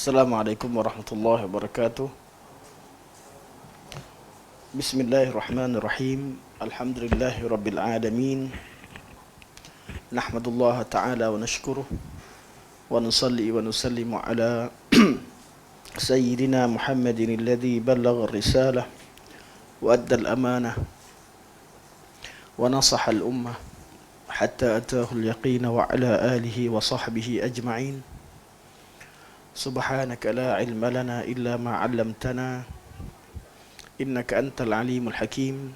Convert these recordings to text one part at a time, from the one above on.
Assalamualaikum warahmatullahi wabarakatuh. Bismillahirrahmanirrahim. Alhamdulillahi rabbil alamin. Nahmadullah ta'ala wa nashkuruh wa nusalli wa nusallimu ala sayyidina Muhammadin alladhi ballagha ar-risalah wa adda al-amanah wa nasaha al-ummah hatta atahu al-yaqin wa ala alihi wa sahbihi ajma'in. Subhanaka la ilma lana illa ma 'allamtana innaka antal alimul hakim.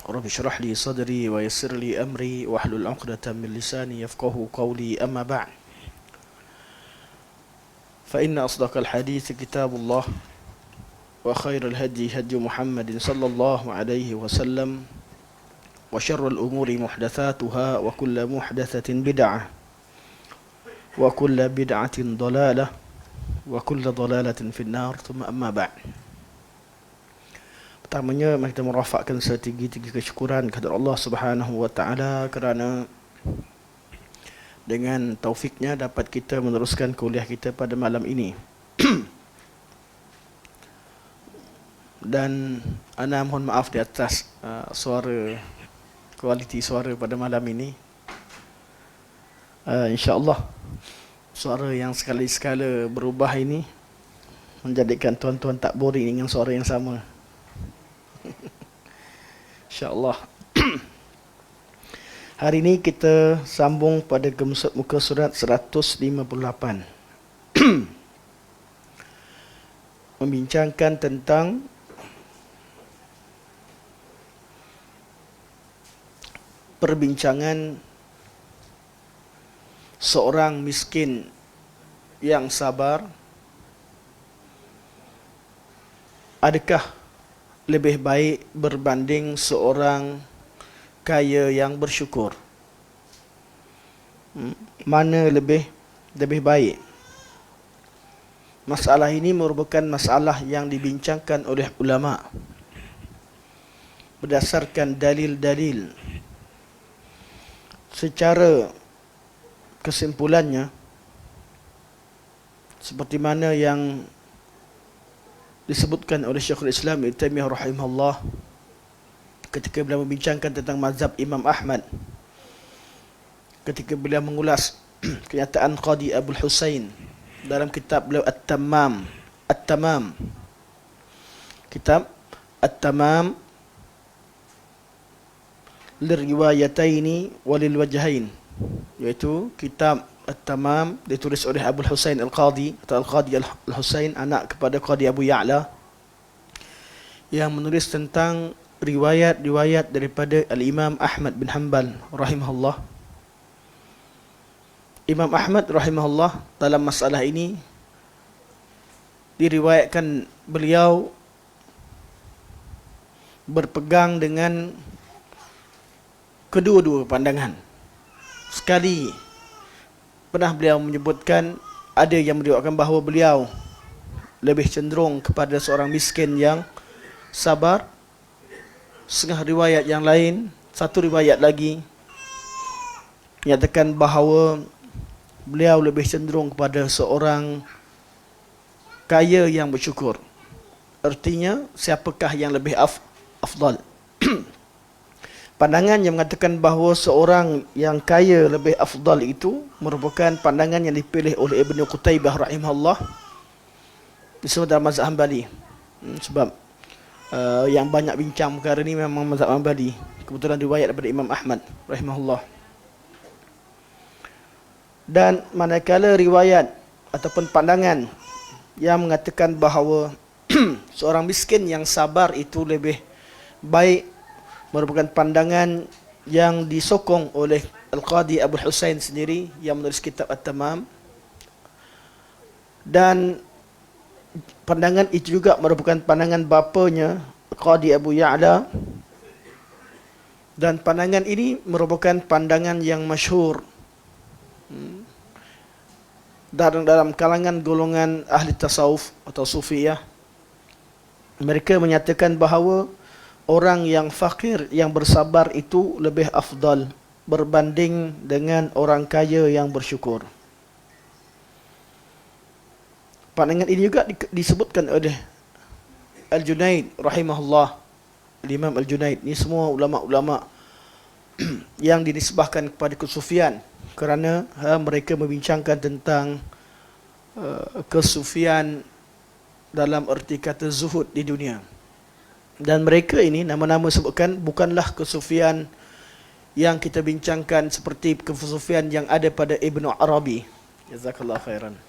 Rabbi shrah li sadri wa yassir li amri wahlul 'uqdatam min lisani yafqahu qawli, amma ba'd. Fa inna asdaqal hadits kitabullah wa khairal hadi hadi Muhammadin sallallahu alaihi wasallam wa syarrul umuri muhdatsatuha wa kullu muhdatsatin bid'ah wa kullu bid'atin dhalalah wa kullu dhalalatin finnar. Thumma amma ba'd. Pertamanya mari kita merafakkan setinggi-tinggi kesyukuran kepada Allah Subhanahu wa taala kerana dengan taufiknya dapat kita meneruskan kuliah kita pada malam ini. Dan ana mohon maaf di atas kualiti suara pada malam ini. InsyaAllah suara yang sekali-sekala berubah ini menjadikan tuan-tuan tak boring dengan suara yang sama. InsyaAllah. Hari ini kita sambung pada muka surat 158. Membincangkan tentang perbincangan seorang miskin yang sabar adakah lebih baik berbanding seorang kaya yang bersyukur? Mana lebih baik? Masalah ini merupakan masalah yang dibincangkan oleh ulama berdasarkan dalil-dalil. Secara kesimpulannya, seperti mana yang disebutkan oleh Syekhul Islam Ibn Taimiyah rahimahullah ketika beliau membincangkan tentang mazhab Imam Ahmad, ketika beliau mengulas kenyataan Qadi Abul Husain dalam kitab beliau At-Tamam, kitab At-Tamam liriwayataini walil wajhain, iaitu kitab At-Tamam ditulis oleh Abul Husain Al-Qadi atau Al-Qadi Al-Husain, anak kepada Qadi Abu Ya'la, yang menulis tentang riwayat-riwayat daripada Al-Imam Ahmad bin Hanbal rahimahullah. Imam Ahmad rahimahullah dalam masalah ini diriwayatkan beliau berpegang dengan kedua-dua pandangan. Sekali pernah beliau menyebutkan, ada yang meriwayatkan bahawa beliau lebih cenderung kepada seorang miskin yang sabar. Setengah riwayat yang lain, satu riwayat lagi menyatakan bahawa beliau lebih cenderung kepada seorang kaya yang bersyukur. Artinya, siapakah yang lebih afdal? Pandangan yang mengatakan bahawa seorang yang kaya lebih afdal itu merupakan pandangan yang dipilih oleh Ibn Qutaybah rahimahullah disebut dalam mazhab Hanbali. Sebab yang banyak bincang perkara ini memang mazhab Hanbali. Kebetulan riwayat daripada Imam Ahmad rahimahullah. Dan manakala riwayat ataupun pandangan yang mengatakan bahawa seorang miskin yang sabar itu lebih baik merupakan pandangan yang disokong oleh Al-Qadi Abul Husain sendiri yang menulis kitab At-Tamam, dan pandangan itu juga merupakan pandangan bapanya Qadi Abu Ya'la, dan pandangan ini merupakan pandangan yang masyhur dalam kalangan golongan ahli tasawuf atau sufiyah. Mereka menyatakan bahawa orang yang fakir yang bersabar itu lebih afdal berbanding dengan orang kaya yang bersyukur. Pandangan ini juga disebutkan oleh Al-Junaid rahimahullah. Imam Al-Junaid ni semua ulama-ulama yang dinisbahkan kepada kesufian kerana mereka membincangkan tentang kesufian dalam erti kata zuhud di dunia. Dan mereka ini nama-nama sebutkan bukanlah kesufian yang kita bincangkan seperti kesufian yang ada pada Ibnu Arabi. Jazakallahu khairan.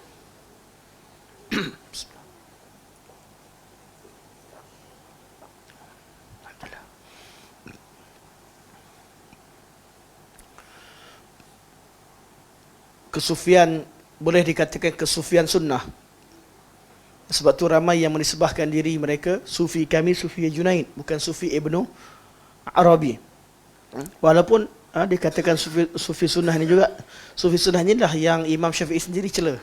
Kesufian boleh dikatakan kesufian sunnah. Sebab tu ramai yang menisbahkan diri mereka sufi kami sufi Junaid, bukan sufi Ibnu Arabi. Walaupun dikatakan sufi sunnah ni juga, sufi sunnah ni lah yang Imam Syafi'i sendiri cela.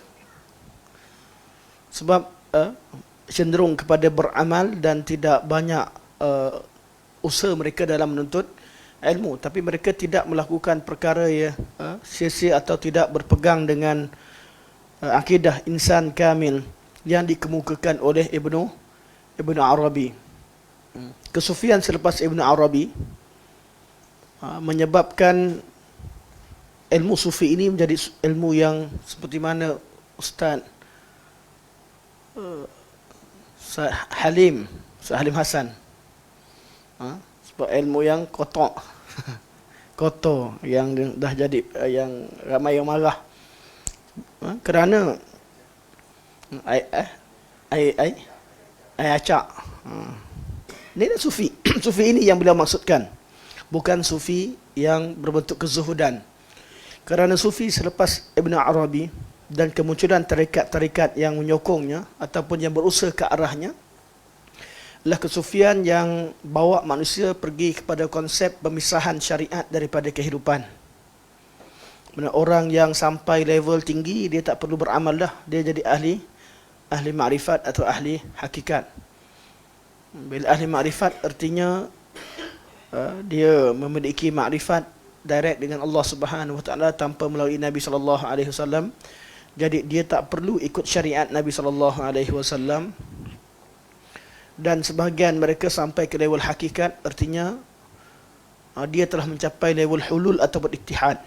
Sebab cenderung kepada beramal dan tidak banyak usaha mereka dalam menuntut ilmu, tapi mereka tidak melakukan perkara sia-sia atau tidak berpegang dengan akidah insan kamil yang dikemukakan oleh Ibnu Arabi. Kesufian selepas Ibnu Arabi menyebabkan ilmu sufi ini menjadi ilmu yang seperti mana Ustaz Halim Hasan, sebab ilmu yang kotor yang dah jadi yang ramai yang marah kerana ai acak. Ini sufi. Sufi ini yang beliau maksudkan, bukan sufi yang berbentuk kezuhudan. Kerana sufi selepas Ibn Arabi dan kemunculan tarikat-tarikat yang menyokongnya ataupun yang berusaha ke arahnya adalah kesufian yang bawa manusia pergi kepada konsep pemisahan syariat daripada kehidupan. Mana orang yang sampai level tinggi, dia tak perlu beramal dah, dia jadi ahli ma'rifat atau ahli hakikat. Bila ahli ma'rifat artinya dia memiliki ma'rifat direct dengan Allah Subhanahu Wa Taala tanpa melalui Nabi sallallahu alaihi wasallam. Jadi dia tak perlu ikut syariat Nabi sallallahu alaihi wasallam. Dan sebahagian mereka sampai ke level hakikat, artinya dia telah mencapai level hulul atau ittihad,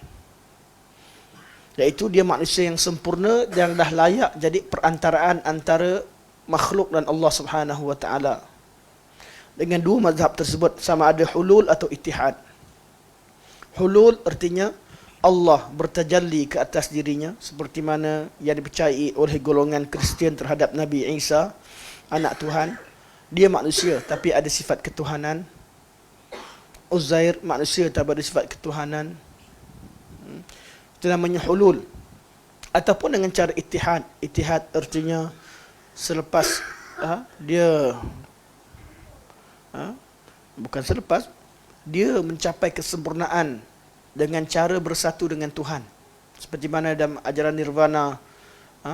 iaitu dia manusia yang sempurna yang dah layak jadi perantaraan antara makhluk dan Allah Subhanahu Wa Taala. Dengan dua mazhab tersebut, sama ada hulul atau ittihad. Hulul artinya Allah bertajalli ke atas dirinya, seperti mana yang dipercayai oleh golongan Kristian terhadap Nabi Isa, anak Tuhan. Dia manusia tapi ada sifat ketuhanan. Uzair manusia tapi ada sifat ketuhanan. Itu namanya hulul. Ataupun dengan cara ittihad. Ittihad artinya selepas dia bukan selepas, dia mencapai kesempurnaan dengan cara bersatu dengan Tuhan, seperti mana dalam ajaran nirvana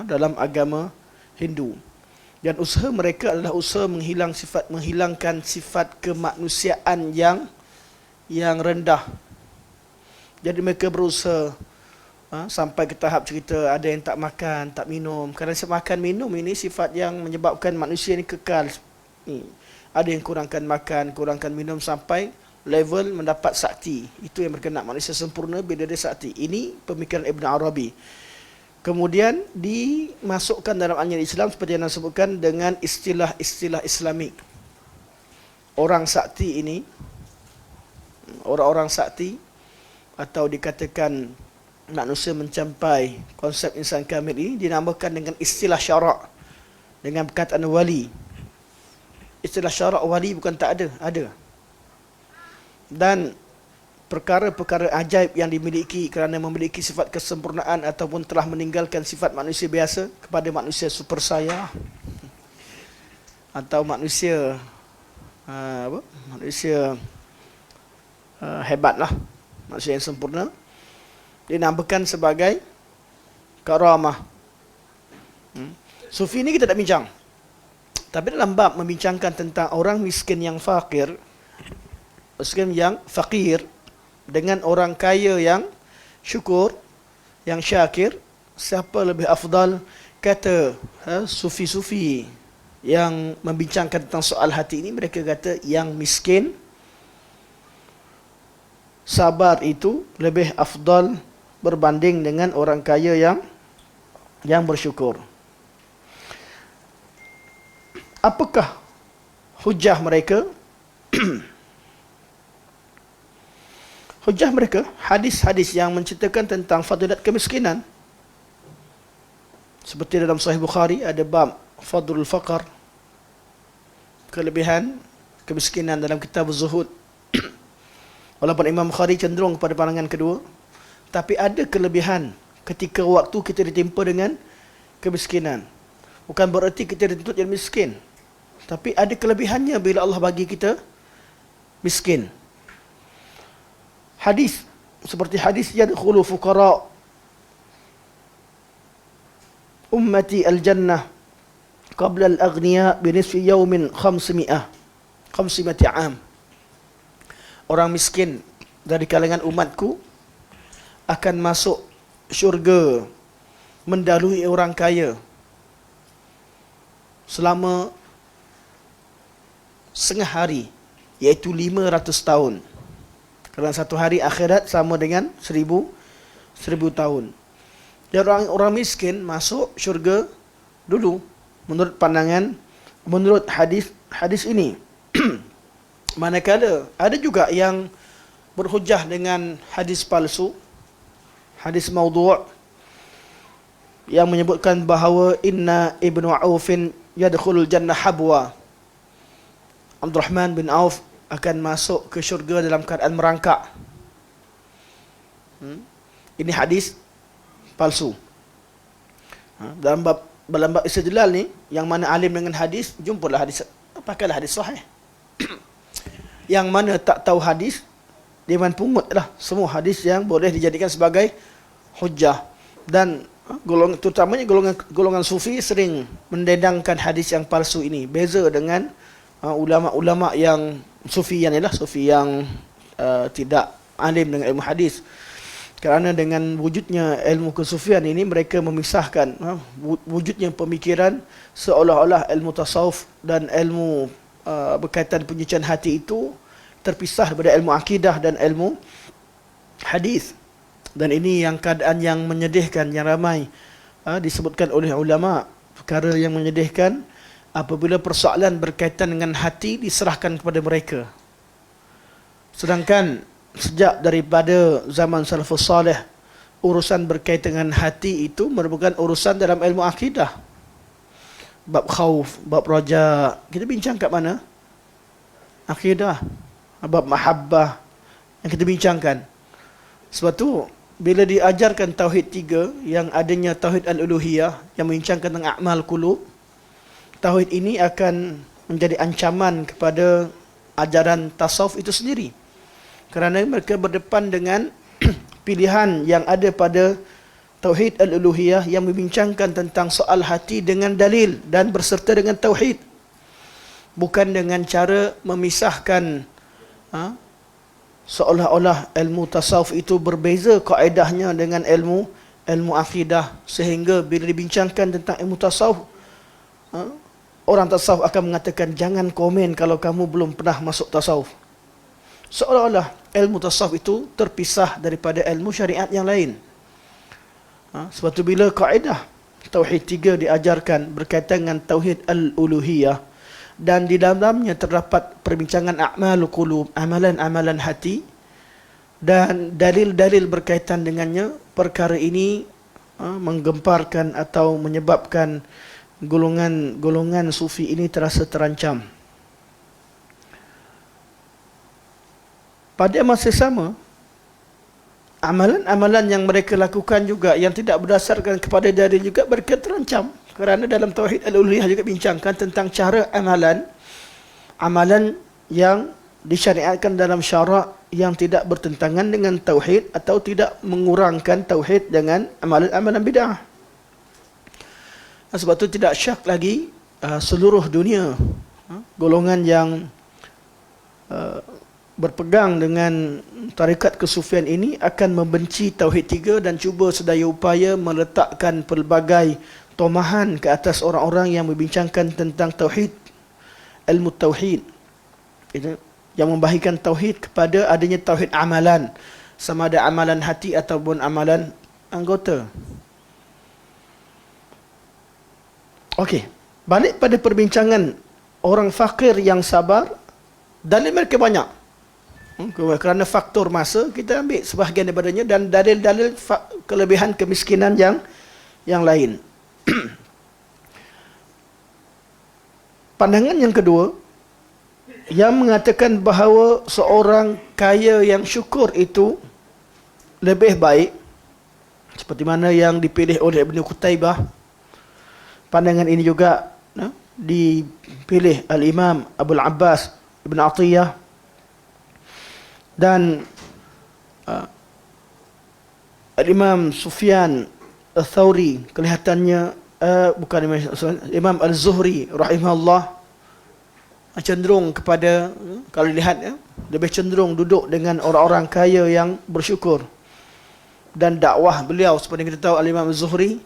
dalam agama Hindu. Dan usaha mereka adalah usaha menghilangkan sifat kemanusiaan yang rendah. Jadi mereka berusaha sampai ke tahap cerita ada yang tak makan, tak minum. Kerana makan minum ini sifat yang menyebabkan manusia ini kekal. Ada yang kurangkan makan, kurangkan minum sampai level mendapat sakti. Itu yang mereka nak, manusia sempurna bila dia sakti. Ini pemikiran Ibn Arabi. Kemudian dimasukkan dalam ajaran Islam seperti yang disebutkan dengan istilah-istilah Islamik. Orang sakti ini, orang-orang sakti atau dikatakan manusia mencapai konsep insan kamil ini dinamakan dengan istilah syarak, dengan perkataan wali. Istilah syarak wali bukan tak ada, ada. Dan perkara-perkara ajaib yang dimiliki kerana memiliki sifat kesempurnaan ataupun telah meninggalkan sifat manusia biasa kepada manusia super saya atau manusia manusia hebatlah, manusia yang sempurna, dinamakan sebagai karamah. Sufi ini kita tak bincang. Tapi dalam bab membincangkan tentang orang miskin yang fakir, miskin yang fakir dengan orang kaya yang syukur, yang syakir, siapa lebih afdal, kata sufi-sufi yang membincangkan tentang soal hati ini, mereka kata yang miskin sabar itu lebih afdal berbanding dengan orang kaya yang bersyukur. Apakah hujah mereka? Hujah mereka hadis-hadis yang menceritakan tentang fadilat kemiskinan. Seperti dalam Sahih Bukhari ada bab Fadlul Faqr, kelebihan kemiskinan dalam kitab Zuhud. Walaupun Imam Bukhari cenderung kepada pandangan kedua, tapi ada kelebihan ketika waktu kita ditimpa dengan kemiskinan. Bukan bererti kita dituntut jadi miskin, tapi ada kelebihannya bila Allah bagi kita miskin. Hadis seperti hadis yadkhulu fuqara ummati al-jannah qabla al-aghniya binisfi yawmin 500 am. Orang miskin dari kalangan umatku akan masuk syurga mendahului orang kaya selama setengah hari, iaitu 500 tahun. Kerana satu hari akhirat sama dengan 1000 tahun. Dan orang miskin masuk syurga dulu menurut pandangan, menurut hadis ini. Manakala ada juga yang berhujah dengan hadis palsu, hadis maudhu' yang menyebutkan bahawa inna ibnu Aufin yadkhulul jannah habwa. Abdurrahman bin Auf akan masuk ke syurga dalam keadaan merangkak. Ini hadis palsu. Dalam bab istidlal ni, yang mana alim dengan hadis, jumpalah hadis, pakailah hadis sahih. Yang mana tak tahu hadis, dia main pungut lah semua hadis yang boleh dijadikan sebagai hujah. Dan terutamanya golongan sufi sering mendedangkan hadis yang palsu ini. Beza dengan ulama-ulama yang sufi yang tidak alim dengan ilmu hadis. Kerana dengan wujudnya ilmu kesufian ini, mereka memisahkan wujudnya pemikiran seolah-olah ilmu tasawuf dan ilmu berkaitan penyucian hati itu terpisah daripada ilmu akidah dan ilmu hadis. Dan ini yang keadaan yang menyedihkan, yang ramai disebutkan oleh ulama. Perkara yang menyedihkan apabila persoalan berkaitan dengan hati diserahkan kepada mereka. Sedangkan sejak daripada zaman salafus salih, urusan berkaitan dengan hati itu merupakan urusan dalam ilmu akidah. Bab khauf, bab raja, kita bincang kat mana? Akidah. Bab mahabbah yang kita bincangkan. Sebab tu bila diajarkan tauhid 3, yang adanya tauhid al-uluhiyah yang membincangkan tentang a'mal qulub, tauhid ini akan menjadi ancaman kepada ajaran tasawuf itu sendiri. Kerana mereka berdepan dengan pilihan yang ada pada tauhid al-uluhiyah yang membincangkan tentang soal hati dengan dalil dan berserta dengan tauhid, bukan dengan cara memisahkan seolah-olah ilmu tasawuf itu berbeza kaedahnya dengan ilmu akidah, sehingga bila dibincangkan tentang ilmu tasawuf, orang tasawuf akan mengatakan jangan komen kalau kamu belum pernah masuk tasawuf. Seolah-olah ilmu tasawuf itu terpisah daripada ilmu syariat yang lain. Sebab tu bila kaedah tauhid 3 diajarkan berkaitan dengan tauhid al-uluhiyah, dan di dalamnya terdapat perbincangan a'malul qulub, amalan-amalan hati, dan dalil-dalil berkaitan dengannya, perkara ini menggemparkan atau menyebabkan golongan sufi ini terasa terancam. Pada masa sama, amalan-amalan yang mereka lakukan juga yang tidak berdasarkan kepada dalil juga mereka terancam. Kerana dalam tauhid al-uluhiyah juga bincangkan tentang cara amalan yang disyariatkan dalam syarak yang tidak bertentangan dengan tauhid atau tidak mengurangkan tauhid dengan amalan-amalan bid'ah. Sebab itu tidak syak lagi seluruh dunia, golongan yang berpegang dengan tarikat kesufian ini akan membenci tauhid 3 dan cuba sedaya upaya meletakkan pelbagai tomahan ke atas orang-orang yang membincangkan tentang tauhid, ilmu tauhid, yang membahagikan tauhid kepada adanya tauhid amalan, sama ada amalan hati ataupun amalan anggota. Okey, balik pada perbincangan orang fakir yang sabar. Dalil mereka banyak. Kerana faktor masa, kita ambil sebahagian daripadanya, dan dalil-dalil kelebihan kemiskinan yang lain. Pandangan yang kedua, yang mengatakan bahawa seorang kaya yang syukur itu lebih baik, seperti mana yang dipilih oleh Ibn Qutaybah. Pandangan ini juga dipilih Al-Imam Abul Abbas Ibn Atiyah, dan Al-Imam Sufyan Al-Thawri, kelihatannya bukan Imam Al-Zuhri rahimahullah, cenderung kepada, kalau dilihat lebih cenderung duduk dengan orang-orang kaya yang bersyukur. Dan dakwah beliau, seperti kita tahu, Al-Imam Al-Zuhri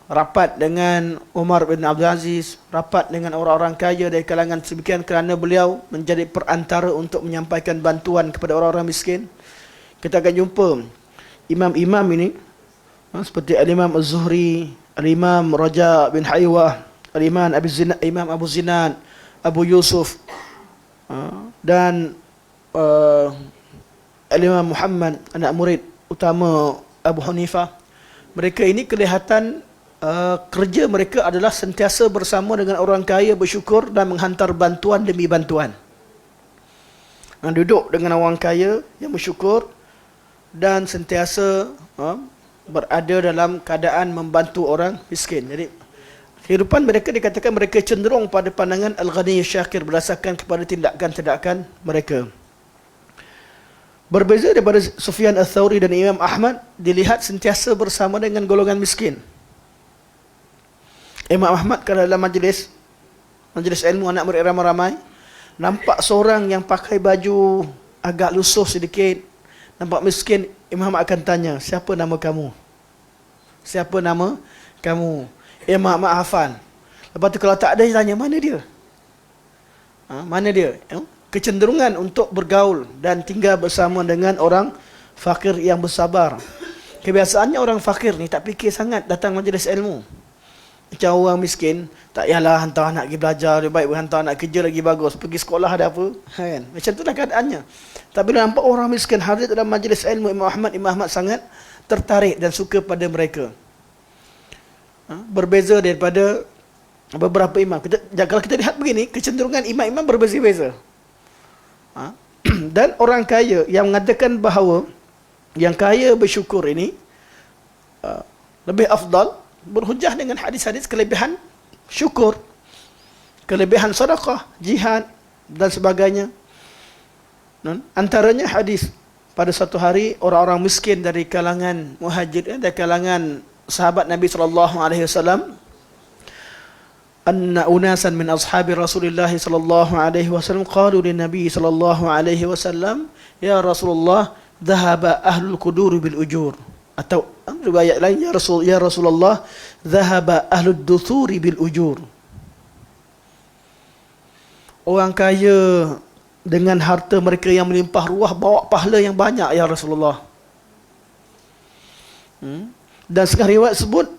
rapat dengan Umar bin Abdul Aziz, rapat dengan orang-orang kaya dari kalangan sebagian, kerana beliau menjadi perantara untuk menyampaikan bantuan kepada orang-orang miskin. Kita akan jumpa imam-imam ini, seperti Al-Imam Az-Zuhri, Al-Imam Raja bin Haywah, Imam Abu Zinad, Abu Yusuf, dan Al-Imam Muhammad, anak murid utama Abu Hanifah. Mereka ini kelihatan kerja mereka adalah sentiasa bersama dengan orang kaya, bersyukur dan menghantar bantuan demi bantuan. Duduk dengan orang kaya yang bersyukur dan sentiasa berada dalam keadaan membantu orang miskin. Jadi kehidupan mereka, dikatakan mereka cenderung pada pandangan Al-Ghani Syakir berdasarkan kepada tindakan-tindakan mereka. Berbeza daripada Sufyan Al-Thawri dan Imam Ahmad, dilihat sentiasa bersama dengan golongan miskin. Imam Ahmad kalau dalam majlis ilmu anak murid ramai-ramai, nampak seorang yang pakai baju agak lusuh sedikit, nampak miskin, Imam Ahmad akan tanya, siapa nama kamu? Siapa nama kamu? Imam Ahmad hafal. Lepas tu kalau tak ada, dia tanya, mana dia? Mana dia? Kecenderungan untuk bergaul dan tinggal bersama dengan orang fakir yang bersabar. Kebiasaannya orang fakir ni tak fikir sangat datang majlis ilmu. Macam orang miskin, tak yalah hantar anak pergi belajar, lebih baik hantar anak kerja lagi bagus, pergi sekolah ada apa, kan? Macam itulah keadaannya. Tapi bila nampak orang miskin hadir dalam majlis ilmu Imam Ahmad sangat tertarik dan suka pada mereka. Berbeza daripada beberapa imam. Kalau kita lihat begini, kecenderungan imam-imam berbeza-beza. Dan orang kaya yang mengatakan bahawa yang kaya bersyukur ini lebih afdal, berhujah dengan hadis-hadis kelebihan syukur, kelebihan sedekah, jihad dan sebagainya. Antaranya hadis pada satu hari orang-orang miskin dari kalangan muhajir, dari kalangan sahabat Nabi SAW, anna unasan min ashabi Rasulullah sallallahu alaihi wasallam qalu lin Nabi sallallahu alaihi wasallam, ya Rasulullah, dhahaba ahlul qudur bil ujur. Atau riwayat lain, ya Rasulullah, dhahaba ahlud duthuri bil ujur. Orang kaya dengan harta mereka yang melimpah ruah bawa pahala yang banyak, ya Rasulullah. Dan sekarang riwayat sebut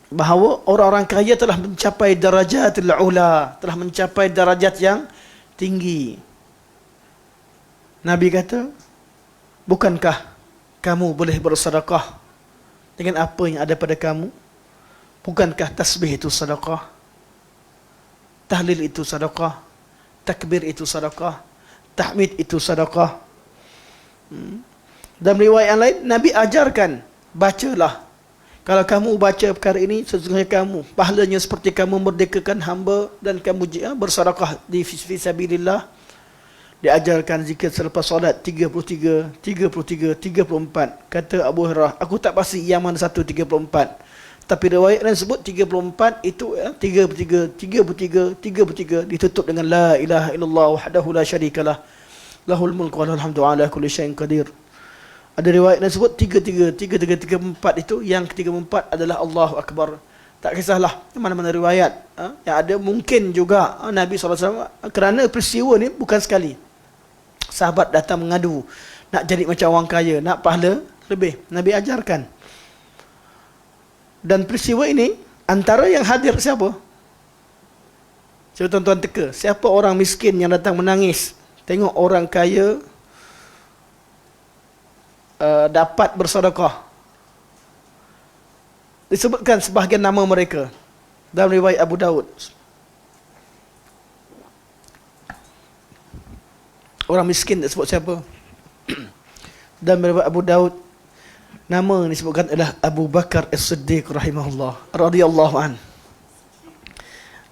bahawa orang-orang kaya telah mencapai darajatul ula, telah mencapai darajat yang tinggi. Nabi kata, bukankah kamu boleh bersedekah dengan apa yang ada pada kamu? Bukankah tasbih itu sedekah? Tahlil itu sedekah? Takbir itu sedekah? Tahmid itu sedekah? Dalam riwayat yang lain, Nabi ajarkan, bacalah. Kalau kamu baca perkara ini, sesungguhnya kamu, pahalanya seperti kamu merdekakan hamba dan kamu bersedekah di fisabilillah. Diajarkan zikir selepas solat 33, 34. Kata Abu Hurairah, aku tak pasti yang mana satu 34. Tapi riwayat lain sebut 34 itu 33 ditutup dengan la ilaha illallah wahdahu la syarikalah lahul mulku wa lahul hamdu ala kulli syai'in qadir. Ada riwayat yang sebut tiga empat itu, yang ketiga empat adalah Allahu Akbar. Tak kisahlah mana-mana riwayat yang ada, mungkin juga Nabi SAW, kerana peristiwa ni bukan sekali. Sahabat datang mengadu, nak jadi macam orang kaya, nak pahala lebih. Nabi ajarkan. Dan peristiwa ini, antara yang hadir siapa? Cuba tuan-tuan teka, siapa orang miskin yang datang menangis tengok orang kaya dapat bersedekah? Disebutkan sebahagian nama mereka dalam riwayat Abu Daud. Orang miskin disebut siapa? Dalam riwayat Abu Daud, nama yang disebutkan adalah Abu Bakar As-Siddiq rahimahullah radhiyallahu an.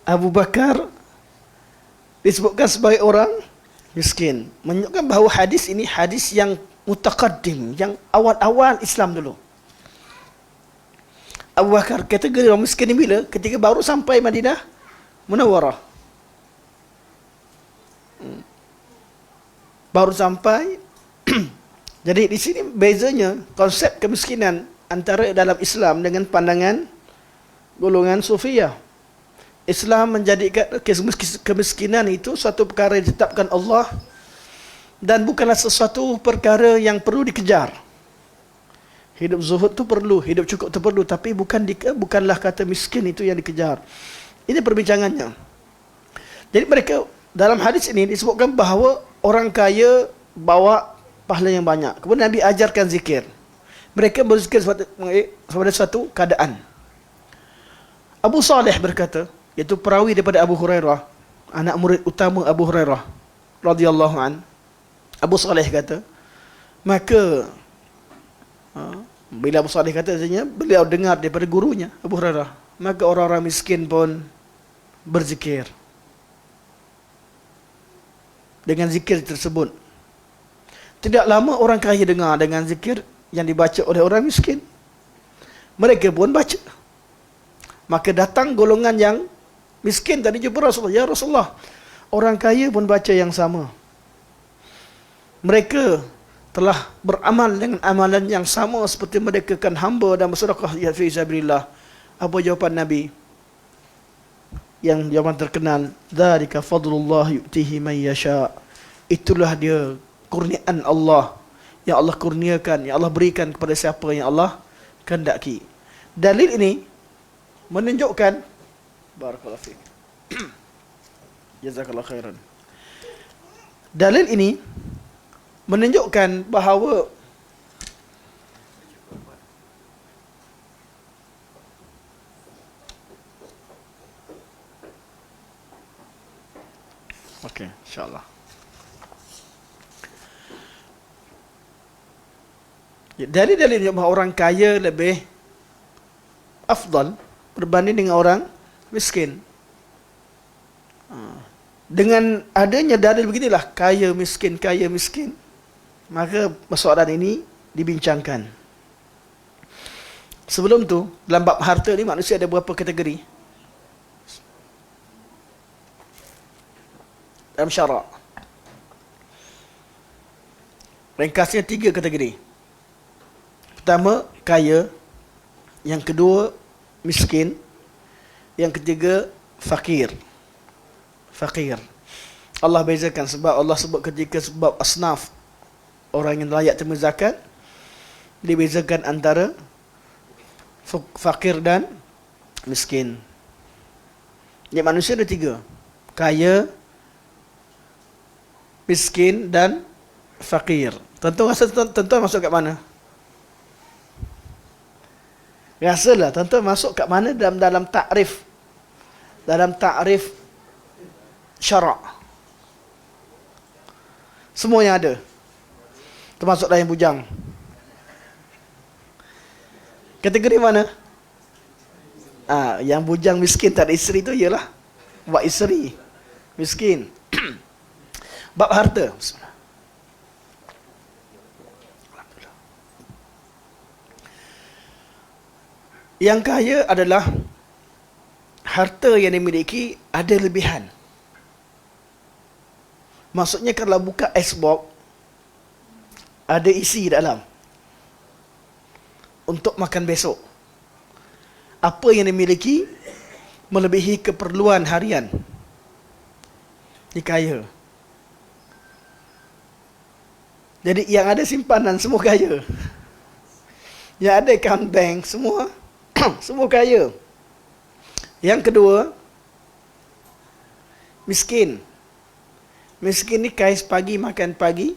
Abu Bakar disebutkan sebagai orang miskin, menunjukkan bahawa hadis ini hadis yang mutaqaddim, yang awal-awal Islam dulu. Abu Bakar kategori orang miskin ni bila? Ketika baru sampai Madinah Munawwarah. Baru sampai. Jadi di sini bezanya konsep kemiskinan antara dalam Islam dengan pandangan golongan Sufiyah. Islam menjadikan kemiskinan itu suatu perkara yang ditetapkan Allah dan bukanlah sesuatu perkara yang perlu dikejar. Hidup zuhud tu perlu, hidup cukup tu perlu, tapi bukanlah kata miskin itu yang dikejar. Ini perbincangannya. Jadi mereka dalam hadis ini disebutkan bahawa orang kaya bawa pahala yang banyak. Kemudian Nabi ajarkan zikir. Mereka berzikir pada suatu keadaan. Abu Saleh berkata, iaitu perawi daripada Abu Hurairah, anak murid utama Abu Hurairah radhiyallahu an. Abu Saleh kata, maka bila Abu Saleh kata, artinya beliau dengar daripada gurunya Abu Hurairah, maka orang-orang miskin pun berzikir dengan zikir tersebut. Tidak lama orang kaya dengar dengan zikir yang dibaca oleh orang miskin, mereka pun baca. Maka datang golongan yang miskin tadi jumpa Rasulullah, ya Rasulullah, orang kaya pun baca yang sama. Mereka telah beramal dengan amalan yang sama seperti mereka kan hamba dan bersedekah ya fi sabilillah. Apa jawapan Nabi? Yang jawapan terkenal, dzalika fadlullah yu'tihi man yasha. Itulah dia kurniaan Allah yang Allah kurniakan, yang Allah berikan kepada siapa yang Allah kehendaki. Dalil ini menunjukkan, barakallahu fiik, jazakallahu khairan. Dalil ini menunjukkan bahawa okey, insya-Allah. Dalil-dalil bahawa orang kaya lebih afdal berbanding dengan orang miskin. Dengan adanya dalil beginilah, kaya miskin, maka persoalan ini dibincangkan. Sebelum tu, dalam bab harta ni manusia ada berapa kategori? Dalam syarak, ringkasnya 3 kategori. Pertama, kaya. Yang kedua, miskin. Yang ketiga, fakir. Allah bezakan sebab Allah sebut ketika sebab asnaf orang yang layak terima zakat, dibezakan antara fakir dan miskin. Jadi manusia ada 3. Kaya, miskin dan fakir. Tentu rasa tuan-tuan masuk kat mana? Rasalah tuan-tuan masuk kat mana dalam takrif. Dalam takrif syarak. Semua yang ada. Termasuk yang bujang. Kategori mana? Yang bujang miskin tak ada isteri tu ialah buat isteri miskin. Bab harta. Yang kaya adalah harta yang dimiliki ada lebihan. Maksudnya kalau buka icebox, ada isi dalam. untuk makan besok. Apa yang dimiliki melebihi keperluan harian. Dia kaya. Jadi yang ada simpanan semua kaya. Yang ada account bank semua semua kaya. Yang kedua, miskin. Miskin ni kais pagi makan pagi,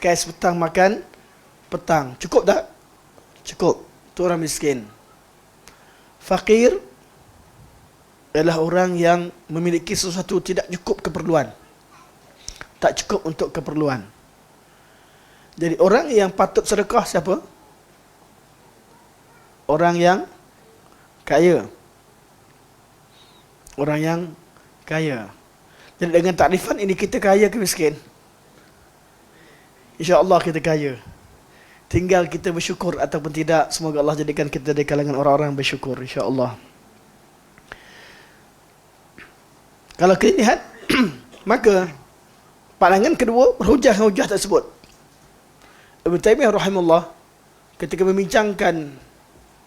kais petang makan petang. Cukup tak? Cukup. Itu orang miskin. Fakir adalah orang yang memiliki sesuatu tidak cukup keperluan. Tak cukup untuk keperluan. Jadi orang yang patut sedekah siapa? Orang yang kaya. Orang yang kaya. Jadi dengan takrifan ini kita kaya ke miskin? InsyaAllah kita kaya. Tinggal kita bersyukur ataupun tidak. Semoga Allah jadikan kita dari kalangan orang-orang bersyukur, insyaAllah. Kalau kita lihat, maka pandangan kedua berhujah-hujah tersebut. Ibn Taymiyah rahimahullah ketika membincangkan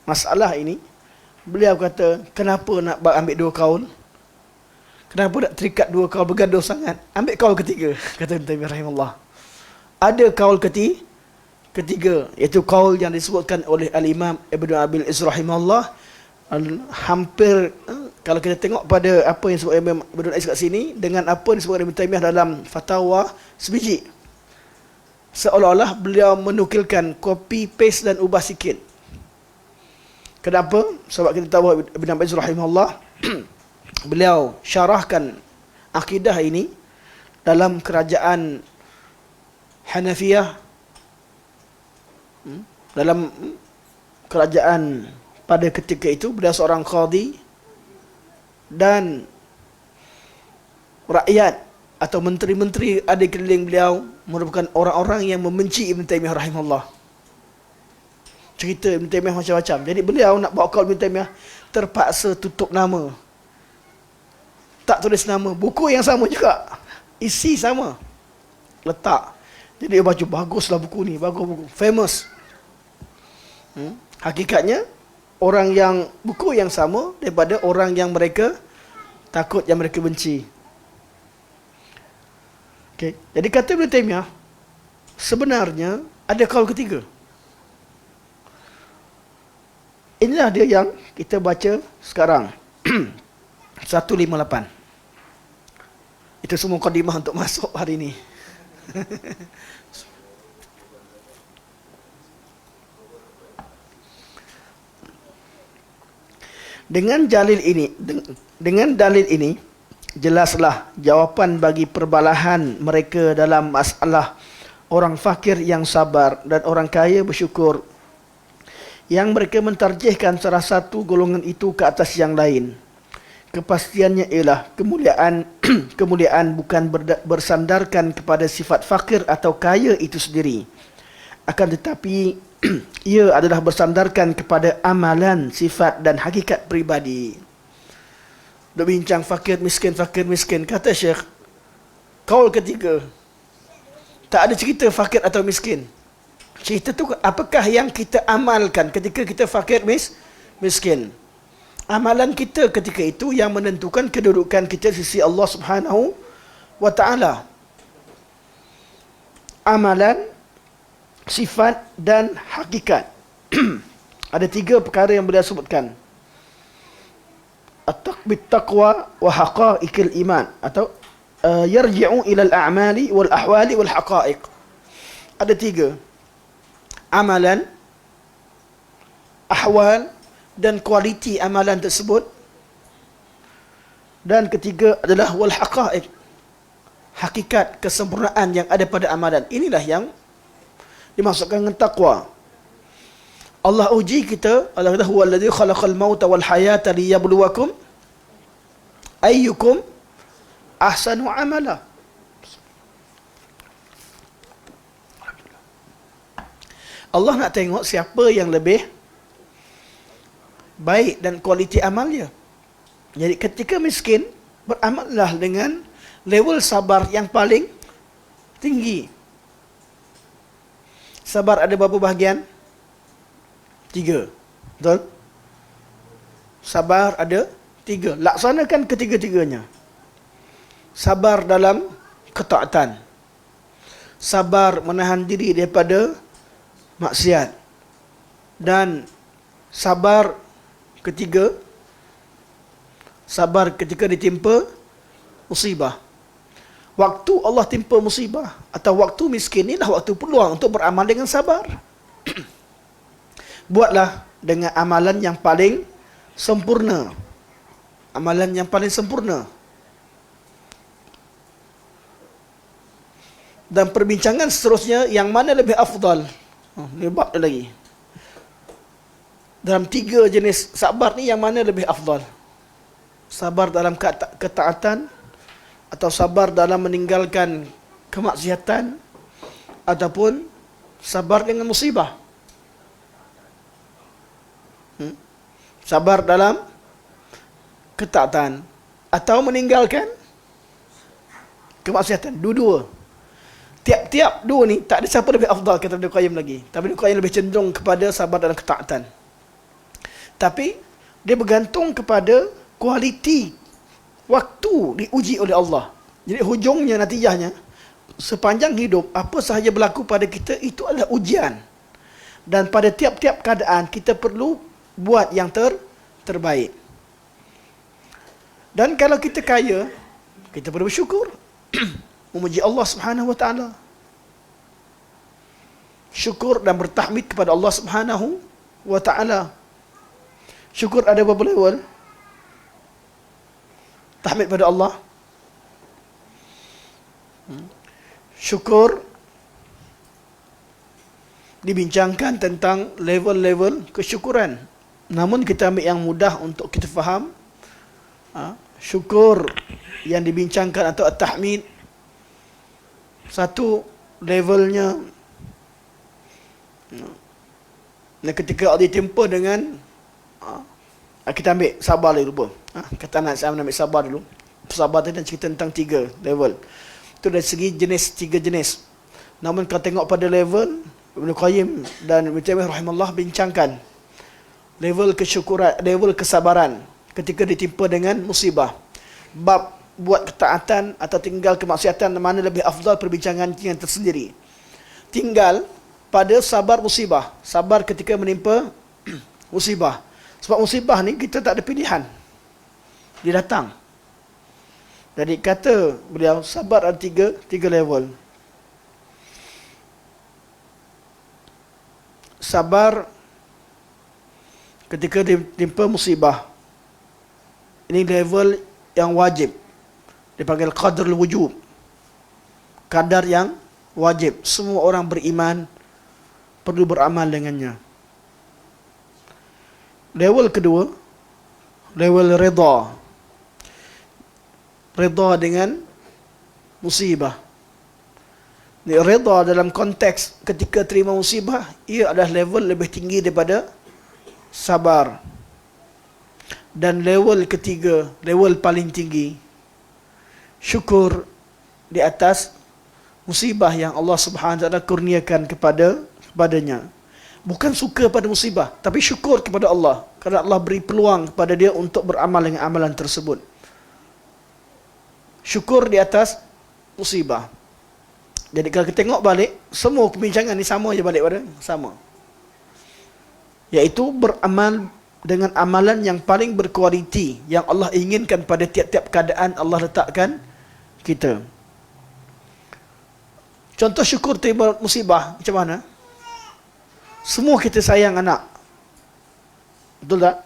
masalah ini, beliau kata, kenapa nak ambil dua kaul? Kenapa nak terikat dua kaul bergaduh sangat? Ambil kaul ketiga, kata Ibn Taymiyah rahimahullah. Ada kaul ketiga, iaitu kaul yang disebutkan oleh Al-Imam Ibn Abil Izz rahimahullah. Hampir, kalau kita tengok pada apa yang disebut Imam Ibn Abil Izz kat sini, dengan apa yang disebut Ibn Taymiyah dalam fatwa sebiji, seolah-olah beliau menukilkan copy, paste dan ubah sikit. Kenapa? Sebab kita tahu Ibn Abil Izz rahimahullah beliau syarahkan akidah ini dalam kerajaan Hanafiyah, dalam kerajaan pada ketika itu. Beliau seorang qadhi, dan rakyat atau menteri-menteri ada keliling beliau merupakan orang-orang yang membenci Ibn Taymiyah rahimahullah. Cerita Ibn Taymiyah macam-macam. Jadi beliau nak bawa kaul Ibn Taymiyah, terpaksa tutup nama, tak tulis nama. Buku yang sama juga, isi sama, letak. Jadi dia baca, baguslah buku ni, bagus buku, famous. Hakikatnya orang yang buku yang sama daripada orang yang mereka takut, yang mereka benci. Okay. Jadi kata Ibn Taymiyah, sebenarnya ada kaul ketiga. Inilah dia yang kita baca sekarang. 158. Itu semua mukadimah untuk masuk hari ini. Dengan dalil ini jelaslah jawapan bagi perbalahan mereka dalam masalah orang fakir yang sabar dan orang kaya bersyukur, yang mereka mentarjihkan salah satu golongan itu ke atas yang lain. Kepastiannya ialah kemuliaan bukan bersandarkan kepada sifat fakir atau kaya itu sendiri, akan tetapi ia adalah bersandarkan kepada amalan, sifat dan hakikat pribadi. Duk bincang fakir miskin. Kata Syekh, kaul ketiga, tak ada cerita fakir atau miskin. Cerita tu apakah yang kita amalkan ketika kita fakir miskin. Amalan kita ketika itu yang menentukan kedudukan kita di sisi Allah Subhanahu wa ta'ala. Amalan, sifat dan hakikat. Ada 3 perkara yang beliau sebutkan. At-taqwa wa haqa'iqil iman, atau yarji'u ila al-a'mali wal ahwali wal haqa'iq. Ada 3. Amalan, ahwal dan kualiti amalan tersebut. Dan ketiga adalah wal haqa'iq, hakikat kesempurnaan yang ada pada amalan. Inilah yang dimaksudkan dengan taqwa. Allah uji kita. Allah kata huwallazi khalaqal mauta wal hayata liyabluwakum ayyukum ahsanu amala. Allah nak tengok siapa yang lebih baik dan kualiti amalnya. Jadi ketika miskin, beramallah dengan level sabar yang paling tinggi. Sabar ada berapa bahagian? 3. Betul? Sabar ada 3. Laksanakan ketiga-tiganya. Sabar dalam ketaatan. Sabar menahan diri daripada maksiat. Dan sabar ketiga, sabar ketika ditimpa musibah. Waktu Allah timpa musibah atau waktu miskin, inilah waktu peluang untuk beramal dengan sabar. Buatlah dengan amalan yang paling sempurna. Amalan yang paling sempurna. Dan perbincangan seterusnya, yang mana lebih afdal? Lebih lagi. Dalam 3 jenis sabar ni, yang mana lebih afdal? Sabar dalam ketaatan, atau sabar dalam meninggalkan kemaksiatan, ataupun sabar dengan musibah? Sabar dalam ketaatan atau meninggalkan kemaksiatan. Dua-dua. Tiap-tiap dua ni tak ada siapa lebih afdal, kata Ibnu Qayyim lagi. Tapi Ibnu Qayyim lebih cenderung kepada sabar dalam ketaatan. Tapi dia bergantung kepada kualiti waktu diuji oleh Allah. Jadi hujungnya, natijahnya, sepanjang hidup, apa sahaja berlaku pada kita, itu adalah ujian. Dan pada tiap-tiap keadaan, kita perlu buat yang terbaik. Dan kalau kita kaya, kita perlu bersyukur. Memuji Allah Subhanahu wa taala. Syukur dan bertahmid kepada Allah Subhanahu wa taala. Syukur ada berapa level? Tahmid pada Allah. Syukur dibincangkan tentang level-level kesyukuran. Namun kita ambil yang mudah untuk kita faham. Syukur yang dibincangkan atau at-tahmid, satu levelnya, dan ketika Allah ditimpa dengan, kita ambil sabar dulu. Kata anak saya ambil sabar dulu. Sabar tadi dan cerita tentang 3 level. Itu dari segi jenis, 3 jenis. Namun kalau tengok pada level, Ibnu Qayyim dan Ibnu Taimiyah rahimahullah bincangkan level kesyukuran, level kesabaran ketika ditimpa dengan musibah. Bab buat ketaatan atau tinggal kemaksiatan, mana lebih afdal, perbincangan yang tersendiri. Tinggal pada sabar musibah, sabar ketika menimpa musibah. Sebab musibah ni kita tak ada pilihan, dia datang. Jadi kata beliau, sabar ada 3 level. Sabar ketika ditimpa musibah, ini level yang wajib, dipanggil qadarul wujub, kadar yang wajib. Semua orang beriman perlu beramal dengannya. Level kedua, level redha. Redha dengan musibah. Redha dalam konteks ketika terima musibah, ia adalah level lebih tinggi daripada sabar. Dan level ketiga, level paling tinggi, syukur di atas musibah yang Allah Subhanahu wa taala kurniakan kepadanya. Bukan suka pada musibah, tapi syukur kepada Allah kerana Allah beri peluang kepada dia untuk beramal dengan amalan tersebut. Syukur di atas musibah. Jadi kalau kita tengok balik, semua perbincangan ni sama je balik pada sama, iaitu beramal dengan amalan yang paling berkualiti yang Allah inginkan pada tiap-tiap keadaan Allah letakkan kita. Contoh syukur terima musibah macam mana? Semua kita sayang anak, betul tak?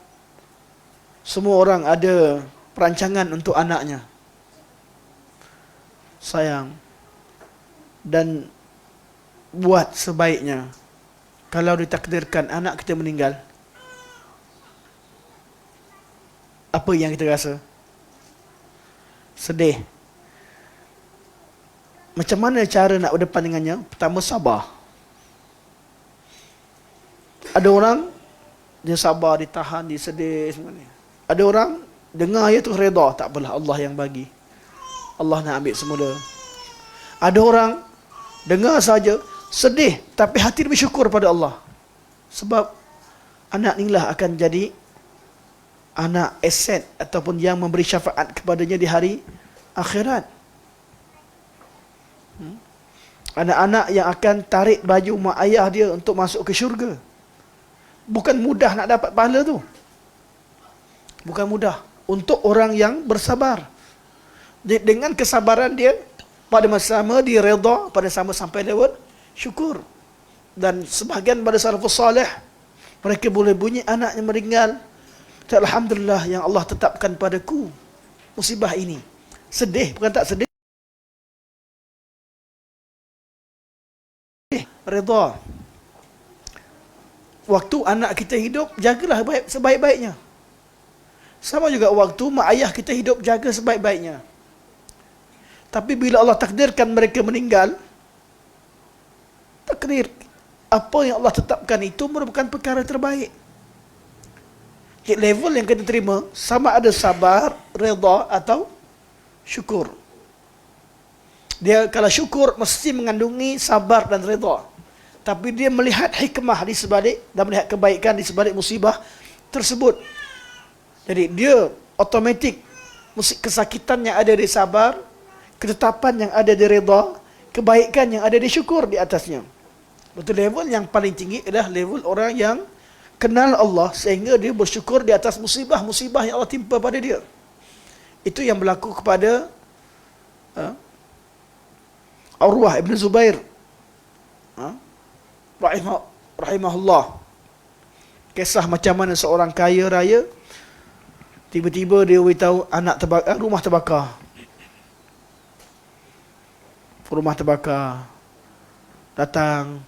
Semua orang ada perancangan untuk anaknya, sayang dan buat sebaiknya. Kalau ditakdirkan anak kita meninggal, apa yang kita rasa? Sedih. Macam mana cara nak berdepan dengannya? Pertama, sabar. Ada orang dia sabar, ditahan, dia sedih semua ni. Ada orang dengar ya tu redha, tak apalah, Allah yang bagi, Allah nak ambil semula. Ada orang dengar saja sedih, tapi hati dia bersyukur pada Allah. Sebab Anak inilah akan jadi anak aset ataupun yang memberi syafaat kepadanya di hari akhirat. Anak-anak yang akan tarik baju mak ayah dia untuk masuk ke syurga. Bukan mudah nak dapat pahala tu. Bukan mudah. Untuk orang yang bersabar. Dengan kesabaran dia, pada masa sama dia redha, pada sama sampai lewat syukur. Dan sebahagian pada salafus salih, mereka boleh bunyi anak yang meninggal, alhamdulillah yang Allah tetapkan padaku musibah ini. Sedih, bukan tak sedih. Redha. Waktu anak kita hidup, jagalah sebaik-baiknya. Sama juga waktu mak ayah kita hidup, jaga sebaik-baiknya. Tapi bila Allah takdirkan mereka meninggal, takdir apa yang Allah tetapkan itu merupakan perkara terbaik. Level yang kita terima sama ada sabar, redha atau syukur. Dia kalau syukur mesti mengandungi sabar dan redha. Tapi dia melihat hikmah di sebalik dan melihat kebaikan di sebalik musibah tersebut. Jadi dia automatik kesakitan yang ada di sabar, ketetapan yang ada di redha, kebaikan yang ada di syukur di atasnya. Betul, level yang paling tinggi adalah level orang yang kenal Allah sehingga dia bersyukur di atas musibah-musibah yang Allah timpa pada dia. Itu yang berlaku kepada Urwah ibn Zubair rahimahullah. Kisah macam mana seorang kaya raya tiba-tiba dia beritahu rumah terbakar. Rumah terbakar. Datang.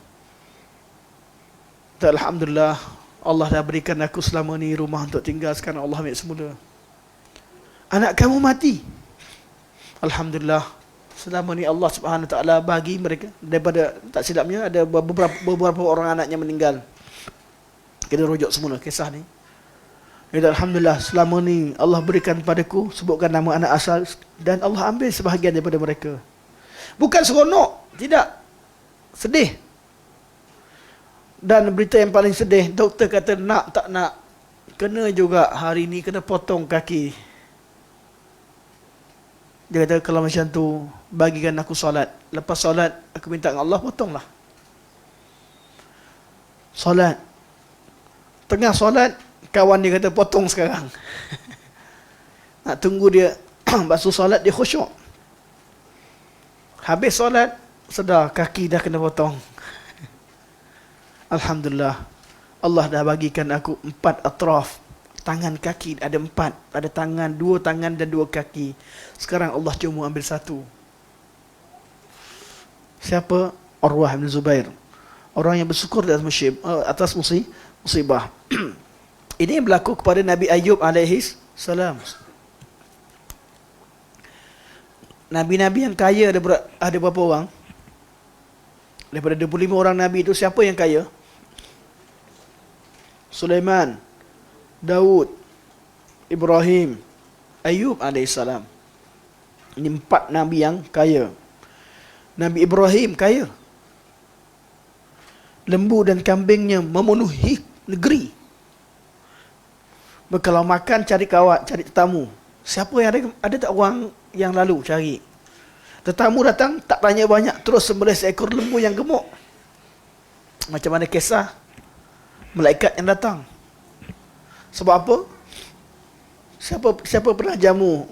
Alhamdulillah, Allah dah berikan aku selama ni rumah untuk tinggal, sekarang Allah ambil semula. Anak kamu mati. Alhamdulillah, selama ni Allah Subhanahu Wa Taala bagi mereka, daripada tak silapnya ada beberapa orang anaknya meninggal. Kita rujuk semula kisah ni. Dan alhamdulillah, selama ni Allah berikan padaku, sebutkan nama anak asal, dan Allah ambil sebahagian daripada mereka. Bukan seronok, tidak. Sedih. Dan berita yang paling sedih, doktor kata nak tak nak, kena juga hari ni kena potong kaki. Dia kata kalau macam tu, bagikan aku solat. Lepas solat, aku minta dengan Allah, potonglah. Solat. Tengah solat, kawan dia kata potong sekarang. Nak tunggu dia basuh solat, dia khusyuk. Habis solat, sedar kaki dah kena potong. Alhamdulillah, Allah dah bagikan aku 4 atraf. Tangan kaki ada 4. Ada tangan, 2 tangan dan 2 kaki. Sekarang Allah cuma ambil 1. Siapa? Urwah bin Zubair. Orang yang bersyukur di atas musibah. Ini berlaku kepada Nabi Ayub alaihi salam. Nabi-nabi yang kaya ada berapa orang? Daripada 25 orang Nabi itu, siapa yang kaya? Sulaiman, Daud, Ibrahim, Ayub alaihissalam. Ini 4 Nabi yang kaya. Nabi Ibrahim kaya. Lembu dan kambingnya memenuhi negeri. Kalau makan, cari kawat, cari tetamu. Siapa yang ada tak orang yang lalu cari? Tetamu datang, tak tanya banyak, terus sembelih seekor lembu yang gemuk. Macam mana kisah malaikat yang datang. Sebab apa? Siapa pernah jamu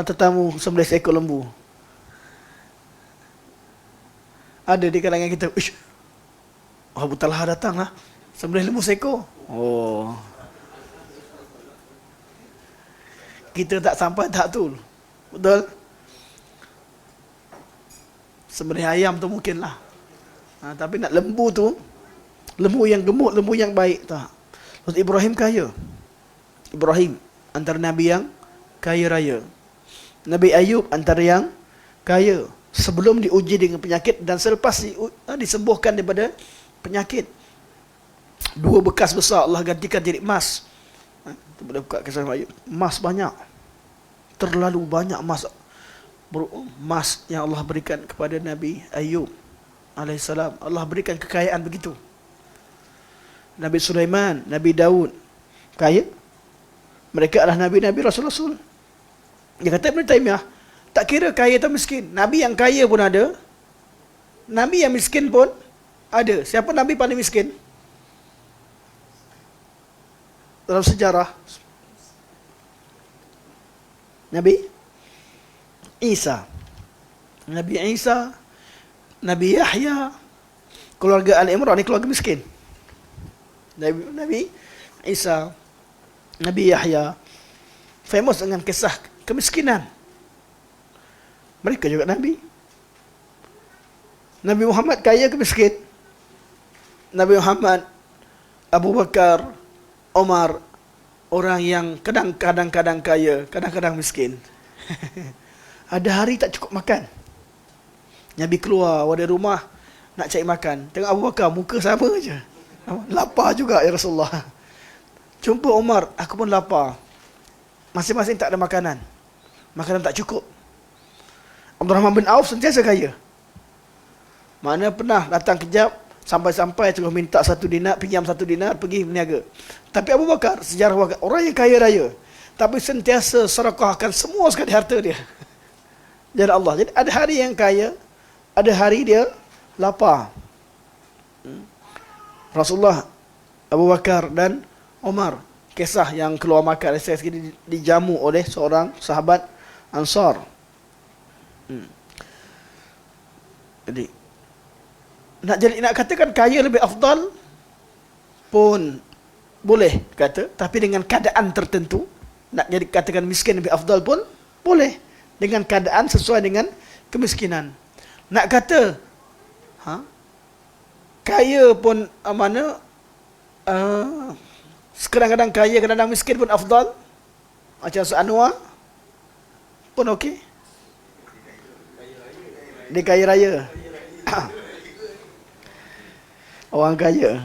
tetamu sembelih seekor lembu? Ada di kalangan kita. Uish, Abu Talha datang lah, sembelih lembu seekor. Oh, kita tak sampai tahap tu. Betul? Sembelih ayam tu mungkin lah. Tapi nak lembu tu, lembu yang gemuk, lembu yang baik tak. Lalu Ibrahim kaya. Ibrahim antara Nabi yang kaya raya. Nabi Ayub antara yang kaya. Sebelum diuji dengan penyakit dan selepas disembuhkan daripada penyakit. 2 bekas besar Allah gantikan jadi emas. Kita boleh buka kisah Ayub. Emas banyak. Terlalu banyak emas. Emas yang Allah berikan kepada Nabi Ayub alaihissalam. Allah berikan kekayaan begitu. Nabi Sulaiman, Nabi Daud, kaya. Mereka adalah nabi-nabi, rasul-rasul. Dia kata Ibn Taymiyah, tak kira kaya atau miskin, nabi yang kaya pun ada, nabi yang miskin pun ada. Siapa nabi paling miskin dalam sejarah? Nabi Isa. Nabi Isa, Nabi Yahya, keluarga Al-Imran ni keluarga miskin. Nabi Isa, Nabi Yahya famous dengan kisah kemiskinan. Mereka juga Nabi. Nabi Muhammad kaya ke miskin? Nabi Muhammad, Abu Bakar, Omar, orang yang kadang-kadang kaya, kadang-kadang miskin. Ada hari tak cukup makan, Nabi keluar dari rumah nak cari makan. Tengok Abu Bakar, muka sama je, lapar juga ya Rasulullah. Jumpa Omar, aku pun lapar. Masing-masing tak ada makanan, makanan tak cukup. Abdul Rahman bin Auf sentiasa kaya. Mana pernah datang kejap, sampai-sampai terus minta 1 dinar, pinjam 1 dinar, pergi berniaga. Tapi Abu Bakar, sejarah Bakar, orang yang kaya raya, tapi sentiasa sedekahkan semua sekali harta dia jalan Allah. Jadi ada hari yang kaya, ada hari dia lapar. Rasulullah, Abu Bakar dan Omar, kisah yang keluar makan sekali dijamu oleh seorang sahabat Ansar. Jadi nak katakan kaya lebih afdal pun boleh kata, tapi dengan keadaan tertentu. Nak jadi katakan miskin lebih afdal pun boleh, dengan keadaan sesuai dengan kemiskinan. Nak kata kaya pun mana kadang-kadang kaya, kadang-kadang miskin pun afdal, macam Anwar pun okey. Dia kaya raya. Orang kaya,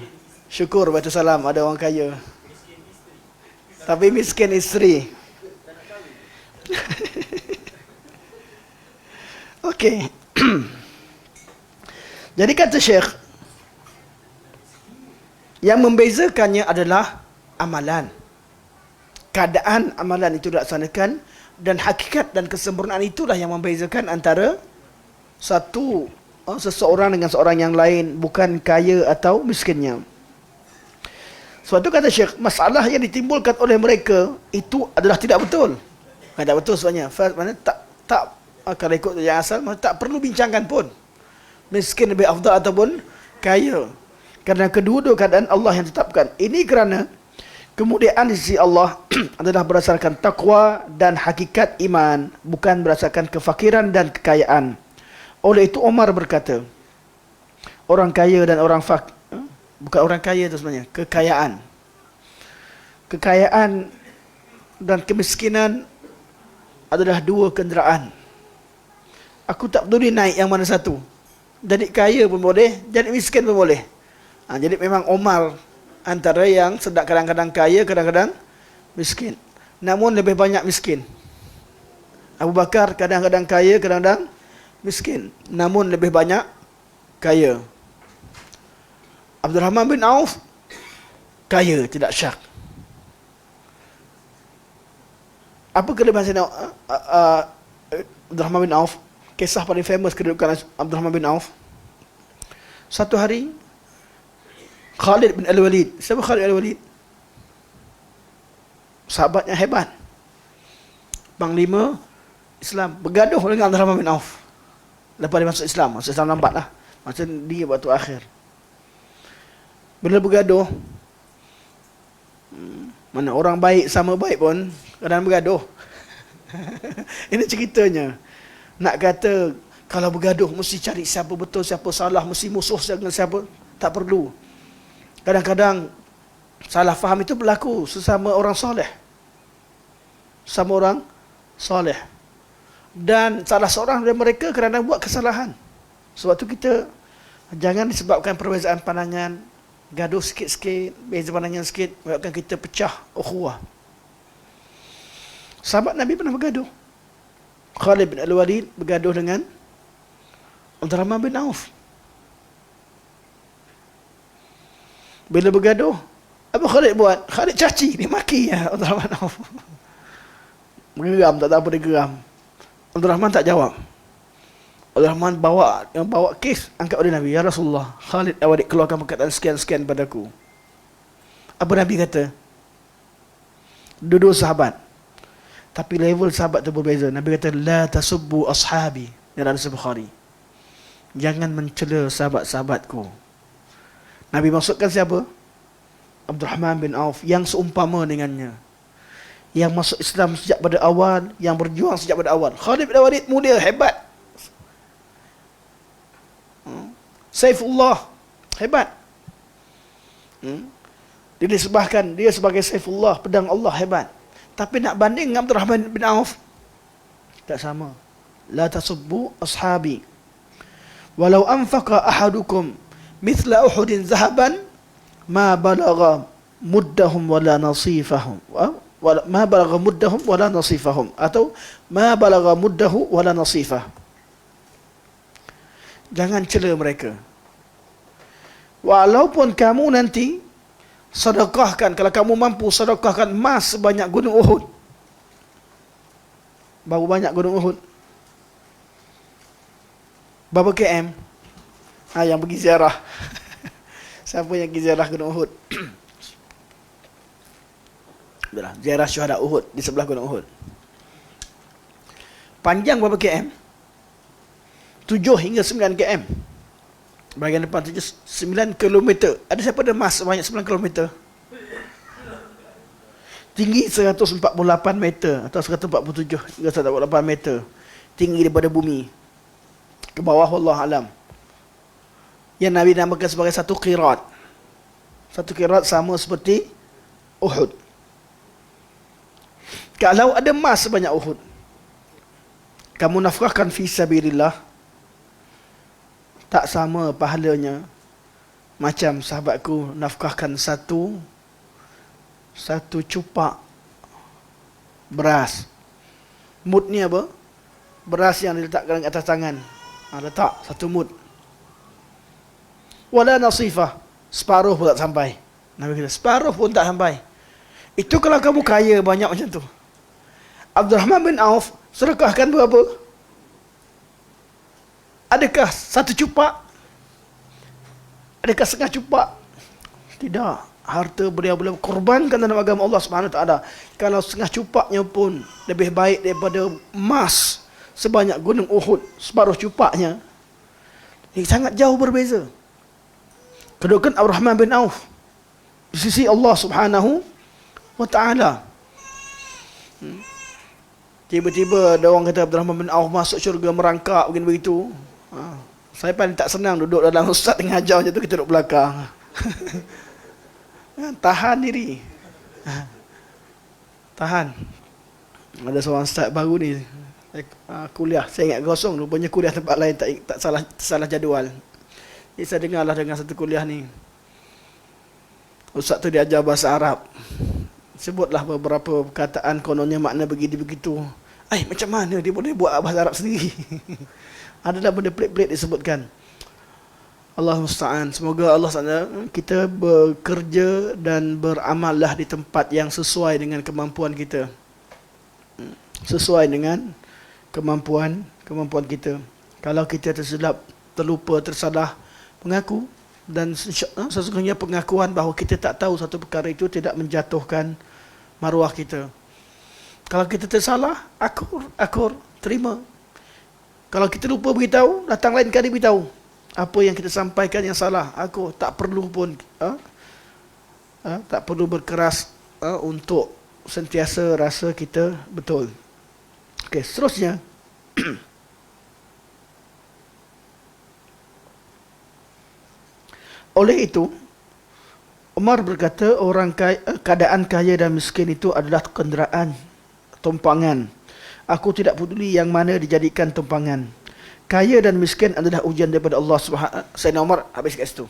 syukur baca salam ada orang kaya, tapi miskin isteri. Okey. Jadi kata Syekh, yang membezakannya adalah amalan. Keadaan amalan itu dilaksanakan, dan hakikat dan kesempurnaan itulah yang membezakan antara seseorang dengan seorang yang lain, bukan kaya atau miskinnya. Sebab itu kata Syekh, masalah yang ditimbulkan oleh mereka itu adalah tidak betul. Tidak betul sebabnya. Mana tak kalau ikut yang asal, tak perlu bincangkan pun miskin lebih afdal ataupun kaya, kerana kedua-dua keadaan Allah yang tetapkan. Ini kerana kemuliaan di sisi Allah adalah berdasarkan takwa dan hakikat iman, bukan berdasarkan kefakiran dan kekayaan. Oleh itu Umar berkata, orang kaya dan orang bukan orang kaya itu sebenarnya, kekayaan. Kekayaan dan kemiskinan adalah dua kenderaan. Aku tak peduli naik yang mana satu. Jadi kaya pun boleh, jadi miskin pun boleh. Jadi memang Umar antara yang sedang kadang-kadang kaya, kadang-kadang miskin. Namun lebih banyak miskin. Abu Bakar kadang-kadang kaya, kadang-kadang miskin, namun lebih banyak kaya. Abdul Rahman bin Auf kaya, tidak syak. Apa kelebihan Abdul Rahman bin Auf? Kisah paling famous kedudukan Abdul Rahman bin Auf. Satu hari Khalid bin Al-Walid. Siapa Khalid bin Al-Walid? Sahabat yang hebat, panglima Islam, bergaduh dengan Abdul Rahman bin Auf. Lepas dia masuk Islam lambat lah, macam dia waktu akhir. Bila bergaduh, mana orang baik sama baik pun kadang bergaduh. Ini ceritanya. Nak kata kalau bergaduh mesti cari siapa betul, siapa salah, mesti musuh dengan siapa, tak perlu. Kadang-kadang salah faham itu berlaku sesama orang soleh, sama orang soleh, dan salah seorang dari mereka kerana buat kesalahan. Sebab tu kita jangan disebabkan perbezaan pandangan, gaduh sikit-sikit, beza pandangan sikit, menyebabkan kita pecah ukhuwah. Sahabat Nabi pernah bergaduh. Khalid bin Al-Walid bergaduh dengan Abdul Rahman bin Auf. Bila bergaduh, apa Khalid buat? Khalid caci, dia maki ya Abdul Rahman Auf. Geram, tak tahu apa dia geram. Abdul Rahman tak jawab. Abdul Rahman bawa kes, angkat pada Nabi. Ya Rasulullah, Khalid awak keluarkan perkataan sekian-sekian padaku. Apa Nabi kata? Dua-dua sahabat, tapi level sahabat tu berbeza. Nabi kata, la tasubbu ashabi, dalam hadis Bukhari. Jangan mencela sahabat-sahabatku. Nabi maksudkan siapa? Abdul Rahman bin Auf, yang seumpama dengannya, yang masuk Islam sejak pada awal, yang berjuang sejak pada awal. Khalid bin Walid mulia, hebat. Saifullah, hebat. Dia disebahkan dia sebagai Saifullah, pedang Allah, hebat. Tapi nak banding dengan Abdul Rahman bin Auf, tak sama. La tasubbu ashabi walau anfaqa ahadukum mithla Uhudin zahaban ma balagha muddahum wala nasifahum, ma balagha muddahum wala nasifahum, atau ma balagha muddahu wala nasifah. Jangan cela mereka. Walaupun kamu nanti sedekahkan, kalau kamu mampu sedekahkan emas sebanyak gunung Uhud. Berapa banyak gunung Uhud? Berapa km? Yang pergi ziarah. Siapa yang pergi ziarah gunung Uhud? Ziarah syuhada Uhud di sebelah gunung Uhud. Panjang berapa km? 7 hingga 9 km. Bahagian depan 9 km. Ada siapa ada emas sebanyak 9 km? Tinggi 148 meter atau 147 hingga 148 meter. Tinggi daripada bumi ke bawah, wallahu alam. Yang Nabi namakan sebagai satu qirat. Satu qirat sama seperti Uhud. Kalau ada emas sebanyak Uhud, kamu nafkahkan fi sabilillah, tak sama pahalanya macam sahabatku nafkahkan satu cupak beras. Mud ni apa? Beras yang diletakkan atas tangan. Letak satu mud. Wala nasifah, separuh pun tak sampai. Nabi kata separuh pun tak sampai. Itu kalau kamu kaya banyak macam tu. Abdul Rahman bin Auf sedekahkan berapa? Adakah satu cupak? Adakah setengah cupak? Tidak. Harta beliau korbankan dalam agama Allah Subhanahu Wa Taala. Kalau setengah cupaknya pun lebih baik daripada emas sebanyak gunung Uhud, separuh cupaknya. Ini sangat jauh berbeza. Kedudukan Abdul Rahman bin Auf di sisi Allah Subhanahu Wa Taala. Tiba-tiba ada orang kata Abdul Rahman bin Auf masuk syurga merangkak begini begitu. Saya paling tak senang duduk dalam ustaz tengah ajar macam tu, kita duduk belakang. Tahan diri. Tahan. Ada seorang ustaz baru ni, kuliah, saya ingat kosong, rupanya kuliah tempat lain, tak salah jadual. Jadi saya dengarlah dengan satu kuliah ni, ustaz tu diajar bahasa Arab, sebutlah beberapa perkataan kononnya makna begini begitu. Macam mana dia boleh buat bahasa Arab sendiri? Adalah benda pelik-pelik disebutkan. Allah musta'an. Semoga Allah SWT kita bekerja dan beramallah di tempat yang sesuai dengan kemampuan kita. Sesuai dengan kemampuan kita. Kalau kita tersilap, terlupa, tersalah, mengaku, dan sesungguhnya pengakuan bahawa kita tak tahu satu perkara itu tidak menjatuhkan maruah kita. Kalau kita tersalah, akur, terima. Kalau kita lupa beritahu, datang lain kali beritahu apa yang kita sampaikan yang salah. Aku tak perlu pun tak perlu berkeras untuk sentiasa rasa kita betul. Okey, seterusnya. Oleh itu, Umar berkata, keadaan kaya dan miskin itu adalah kenderaan, tumpangan. Aku tidak peduli yang mana dijadikan tumpangan. Kaya dan miskin adalah ujian daripada Allah Subhanahu. Sayyidina Umar habis kat situ.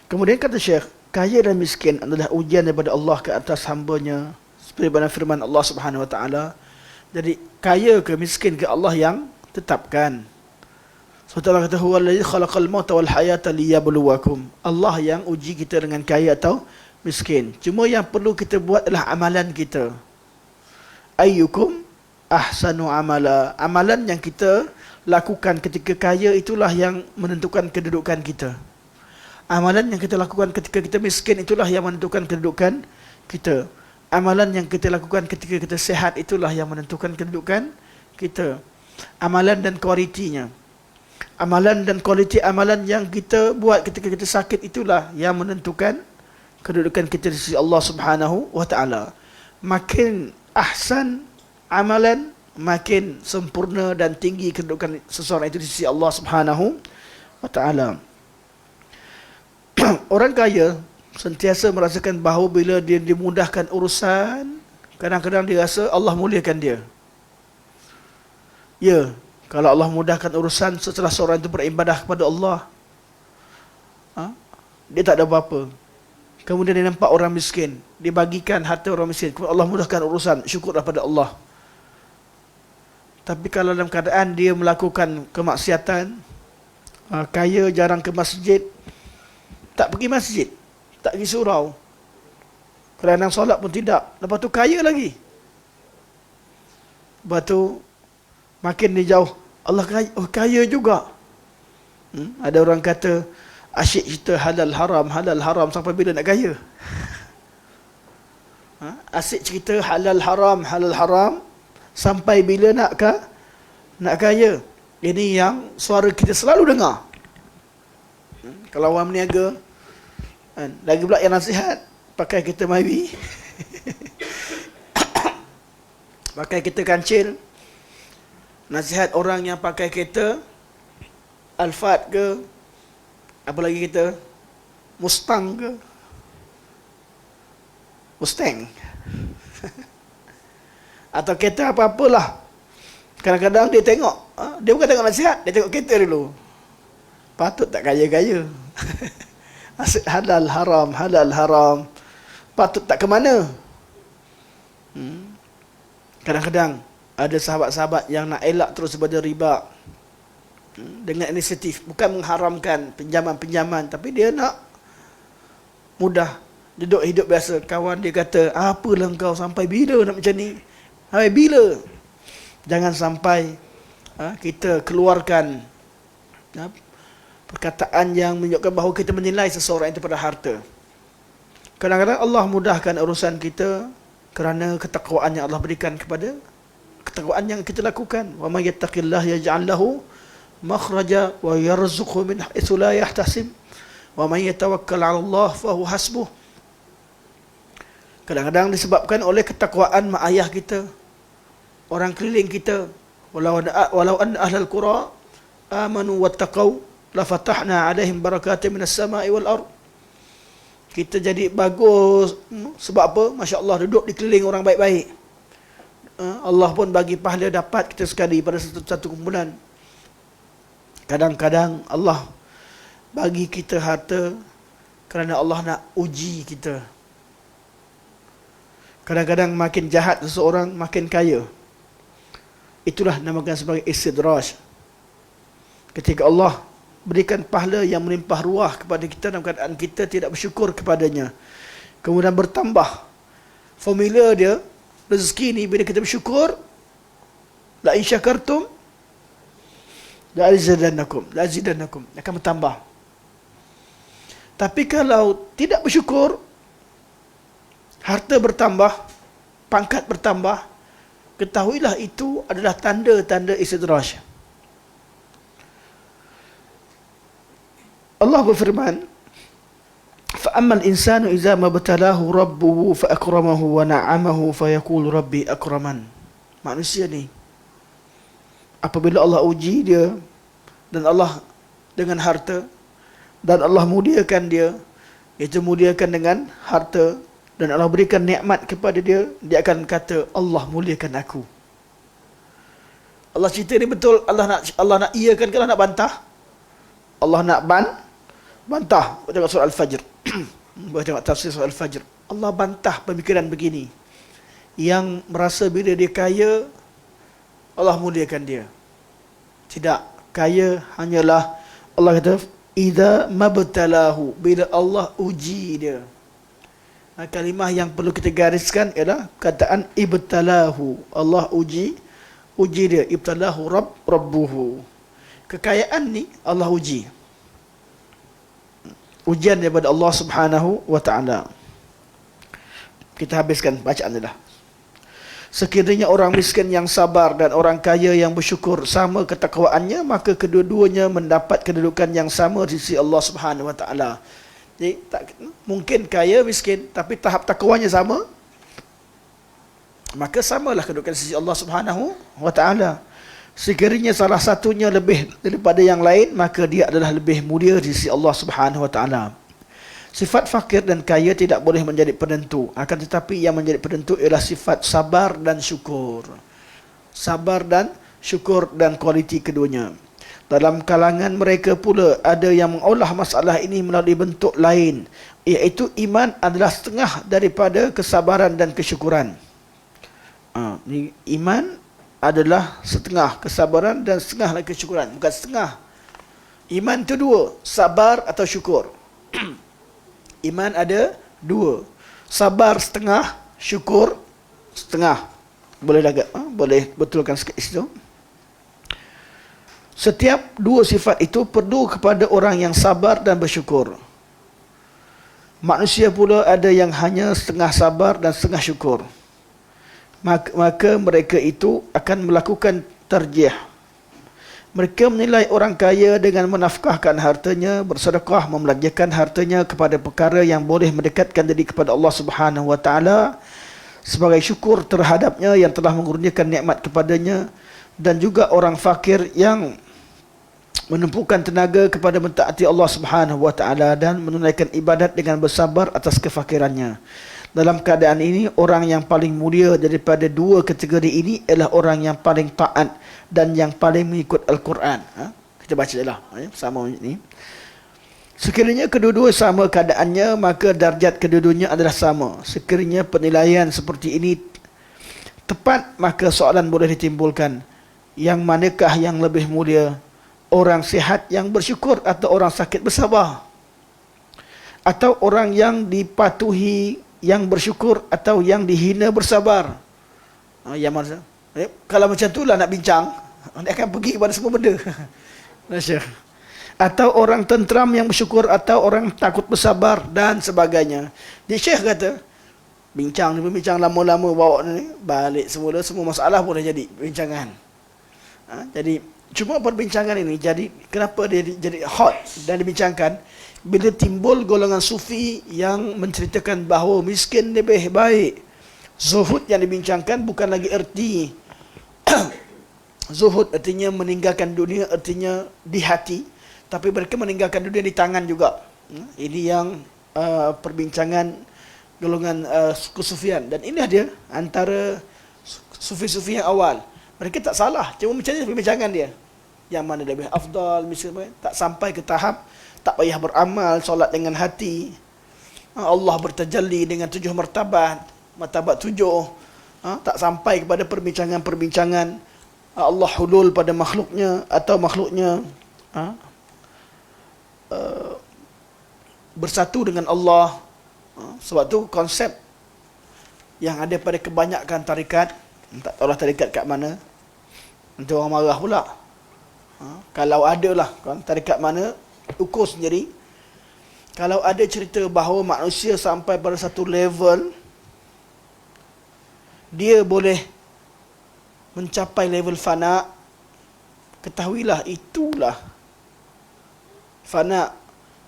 Kemudian kata Syekh, kaya dan miskin adalah ujian daripada Allah ke atas hamba-Nya, seperti firman Allah Subhanahu Wa Taala. Jadi kaya ke miskin ke Allah yang tetapkan. Allah kata huwallazi khalaqal mauta wal hayata liyabluwakum. Allah yang uji kita dengan kaya atau miskin. Cuma yang perlu kita buat adalah amalan kita. Ayyukum ahsanu amala. Amalan yang kita lakukan ketika kaya itulah yang menentukan kedudukan kita. Amalan yang kita lakukan ketika kita miskin itulah yang menentukan kedudukan kita. Amalan yang kita lakukan ketika kita sehat itulah yang menentukan kedudukan kita. Amalan dan kualitinya. Amalan dan kualiti amalan yang kita buat ketika kita sakit itulah yang menentukan kedudukan kita di sisi Allah Subhanahu wa taala. Makin ahsan amalan, makin sempurna dan tinggi kedudukan seseorang itu di sisi Allah Subhanahu wa taala. Orang kaya sentiasa merasakan bahawa bila dia dimudahkan urusan, kadang-kadang dia rasa Allah muliakan dia. Ya, kalau Allah mudahkan urusan setelah seorang itu beribadah kepada Allah, dia tak ada apa-apa. Kemudian dia nampak orang miskin, dia bagikan harta orang miskin, kemudian Allah mudahkan urusan, syukurlah pada Allah. Tapi kalau dalam keadaan dia melakukan kemaksiatan, kaya jarang ke masjid, tak pergi masjid, tak pergi surau, kadang-kadang solat pun tidak, lepas tu kaya lagi, lepas tu makin dia jauh, Allah kaya, oh kaya juga. Ada orang kata, asyik cerita halal haram sampai bila nak kaya? Asyik cerita halal haram sampai bila nak kaya? Ini yang suara kita selalu dengar. Kalau orang berniaga, lagi pula yang nasihat, pakai kita maiwi, pakai kita kancil. Nasihat orang yang pakai kereta Alphard ke, apa lagi kita, Mustang ke, Mustang atau kereta apa-apalah. Kadang-kadang dia tengok, dia bukan tengok nasihat, dia tengok kereta dulu. Patut tak kaya-kaya. Halal haram, patut tak ke mana. Kadang-kadang ada sahabat-sahabat yang nak elak terus daripada riba dengan inisiatif, bukan mengharamkan pinjaman-pinjaman, tapi dia nak mudah duduk hidup biasa. Kawan dia kata, apalah kau, sampai bila nak macam ni? Sampai bila? Jangan sampai kita keluarkan perkataan yang menunjukkan bahawa kita menilai seseorang itu pada harta. Kadang-kadang Allah mudahkan urusan kita kerana ketakwaan yang Allah berikan kepada ketakwaan yang kita lakukan. Wa may yattaqillah yaj'al lahu makhraja wa yarzuqhu min haitsu la yahtasib wa may yatawakkal 'ala Allah fa huwa hasbuh. Kadang-kadang disebabkan oleh ketakwaan mak ayah kita, orang keliling kita. Walau anna ahlal qura amanu wattaqau la fatahna 'alaihim barakatin minas sama'i wal ard. Kita jadi bagus sebab apa? Masya-Allah, duduk di keliling orang baik-baik. Allah pun bagi pahala dapat kita sekali pada satu kumpulan. Kadang-kadang Allah bagi kita harta kerana Allah nak uji kita. Kadang-kadang makin jahat seseorang, makin kaya. Itulah namakan sebagai istidraj. Ketika Allah berikan pahala yang melimpah ruah kepada kita dalam keadaan kita tidak bersyukur kepadanya, kemudian bertambah formula dia, rezeki ni bila kita bersyukur, la in syakartum la azidannakum, akan bertambah. Tapi kalau tidak bersyukur, harta bertambah, pangkat bertambah, ketahuilah itu adalah tanda-tanda istidraj. Allah berfirman, فَأَمَّا الْإِنسَانُ إِذَا مَا ابْتَلَاهُ رَبُّهُ فَأَكْرَمَهُ وَنَعَّمَهُ فَيَقُولُ رَبِّي أَكْرَمَنِ. Manusia ni, apabila Allah uji dia dan Allah dengan harta, dan Allah muliakan dia, iaitu muliakan dengan harta, dan Allah berikan nikmat kepada dia, dia akan kata, Allah muliakan aku. Allah cerita ni betul, Allah nak iakan ke Allah nak bantah? Allah nak bantah. Tengok surah Al-Fajr. Tengok tafsir surah Al-Fajr. Allah bantah pemikiran begini, yang merasa bila dia kaya Allah muliakan dia. Tidak. kaya hanyalah Allah kata idza mabtalahu, bila Allah uji dia. Kalimah yang perlu kita gariskan ialah kataan ibtalahu, Allah uji dia, ibtalahu rabbuhu. Kekayaan ni Allah uji, ujian daripada Allah Subhanahu wa taala. Kita habiskan bacaan dia dah. Sekiranya orang miskin yang sabar dan orang kaya yang bersyukur sama ketakwaannya, maka kedua-duanya mendapat kedudukan yang sama di sisi Allah Subhanahu wa taala. Jadi tak mungkin kaya miskin tapi tahap takwanya sama, maka samalah kedudukan di sisi Allah Subhanahu wa taala. Sekiranya salah satunya lebih daripada yang lain, maka dia adalah lebih mulia di sisi Allah Subhanahu wa taala. Sifat fakir dan kaya tidak boleh menjadi penentu, akan tetapi yang menjadi penentu ialah sifat sabar dan syukur. Sabar dan syukur dan kualiti keduanya. Dalam kalangan mereka pula ada yang mengolah masalah ini melalui bentuk lain, iaitu iman adalah setengah daripada kesabaran dan kesyukuran. Iman adalah setengah kesabaran dan setengah lagi kesyukuran, bukan setengah. Iman itu dua, sabar atau syukur. Iman ada dua, sabar setengah, syukur setengah. Boleh agak boleh betulkan sikit situ. Setiap dua sifat itu perlu kepada orang yang sabar dan bersyukur. Manusia pula ada yang hanya setengah sabar dan setengah syukur. Maka mereka itu akan melakukan tarjih. Mereka menilai orang kaya dengan menafkahkan hartanya, bersedekah, membelanjakan hartanya kepada perkara yang boleh mendekatkan diri kepada Allah Subhanahu wa taala sebagai syukur terhadapnya yang telah mengurniakan nikmat kepadanya, dan juga orang fakir yang menumpukan tenaga kepada mentaati Allah Subhanahu wa taala dan menunaikan ibadat dengan bersabar atas kefakirannya. Dalam keadaan ini, orang yang paling mulia daripada dua kategori ini ialah orang yang paling taat dan yang paling mengikut Al-Quran. Kita baca je lah, sama ini. Sekiranya kedua-dua sama keadaannya, maka darjat kedua-duanya adalah sama. Sekiranya penilaian seperti ini tepat, maka soalan boleh ditimbulkan. Yang manakah yang lebih mulia? Orang sihat yang bersyukur atau orang sakit bersabar? Atau orang yang dipatuhi yang bersyukur atau yang dihina bersabar? Yang mana? Kalau macam itulah nak bincang, dia akan pergi kepada semua benda. Atau orang tenteram yang bersyukur atau orang takut bersabar dan sebagainya. Dia Syekh kata, bincang lama-lama bawa ni balik semula, semua masalah boleh jadi bincangan. Jadi cuma perbincangan ini jadi kenapa dia jadi hot dan dibincangkan bila timbul golongan sufi yang menceritakan bahawa miskin lebih baik. Zuhud yang dibincangkan bukan lagi erti zuhud artinya meninggalkan dunia, artinya di hati, tapi mereka meninggalkan dunia di tangan juga. Ini yang perbincangan golongan kesufian, dan inilah dia antara sufi-sufi yang awal. Mereka tak salah, cuma macam ni perbincangan dia, yang mana lebih afdal, misalnya tak sampai ke tahap tak payah beramal, solat dengan hati. Allah bertajalli dengan 7 martabat 7. Tak sampai kepada perbincangan-perbincangan Allah hulul pada makhluknya atau makhluknya bersatu dengan Allah. Sebab tu konsep yang ada pada kebanyakan tarikat, tak tahulah tarikat kat mana, nanti orang marah pula. Kalau ada lah tarikat mana, ukur sendiri. Kalau ada cerita bahawa manusia sampai pada satu level dia boleh mencapai level fana, ketahuilah itulah fana.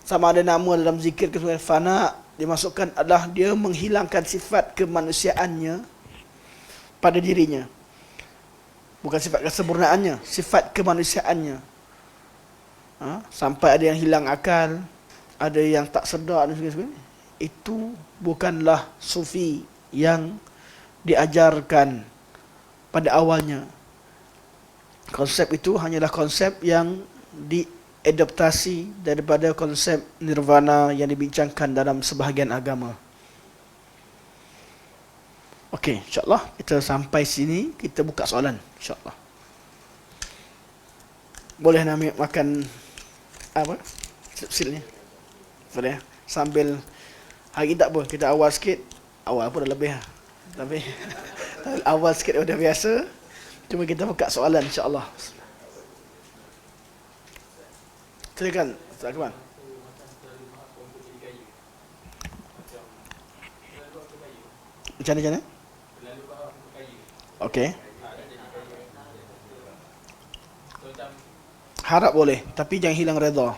Sama ada nama dalam zikir ke fana, dimasukkan adalah dia menghilangkan sifat kemanusiaannya pada dirinya. Bukan sifat kesempurnaannya, sifat kemanusiaannya. Sampai ada yang hilang akal, ada yang tak sedar dan sebagainya. Itu bukanlah sufi yang diajarkan pada awalnya. Konsep itu hanyalah konsep yang diadaptasi daripada konsep nirvana yang dibincangkan dalam sebahagian agama. Okey, insya-Allah kita sampai sini, kita buka soalan insya-Allah. Boleh nak ambil makan apa? Silnya. Boleh. Sambil hari tak apa, kita awal sikit. Awal pun dah lebih lah. Tapi awal sikit dah biasa. Cuma kita buka soalan insya-Allah. Silakan, Ustaz Akmal. Macam mana? Okey. Harap boleh, tapi jangan hilang redha.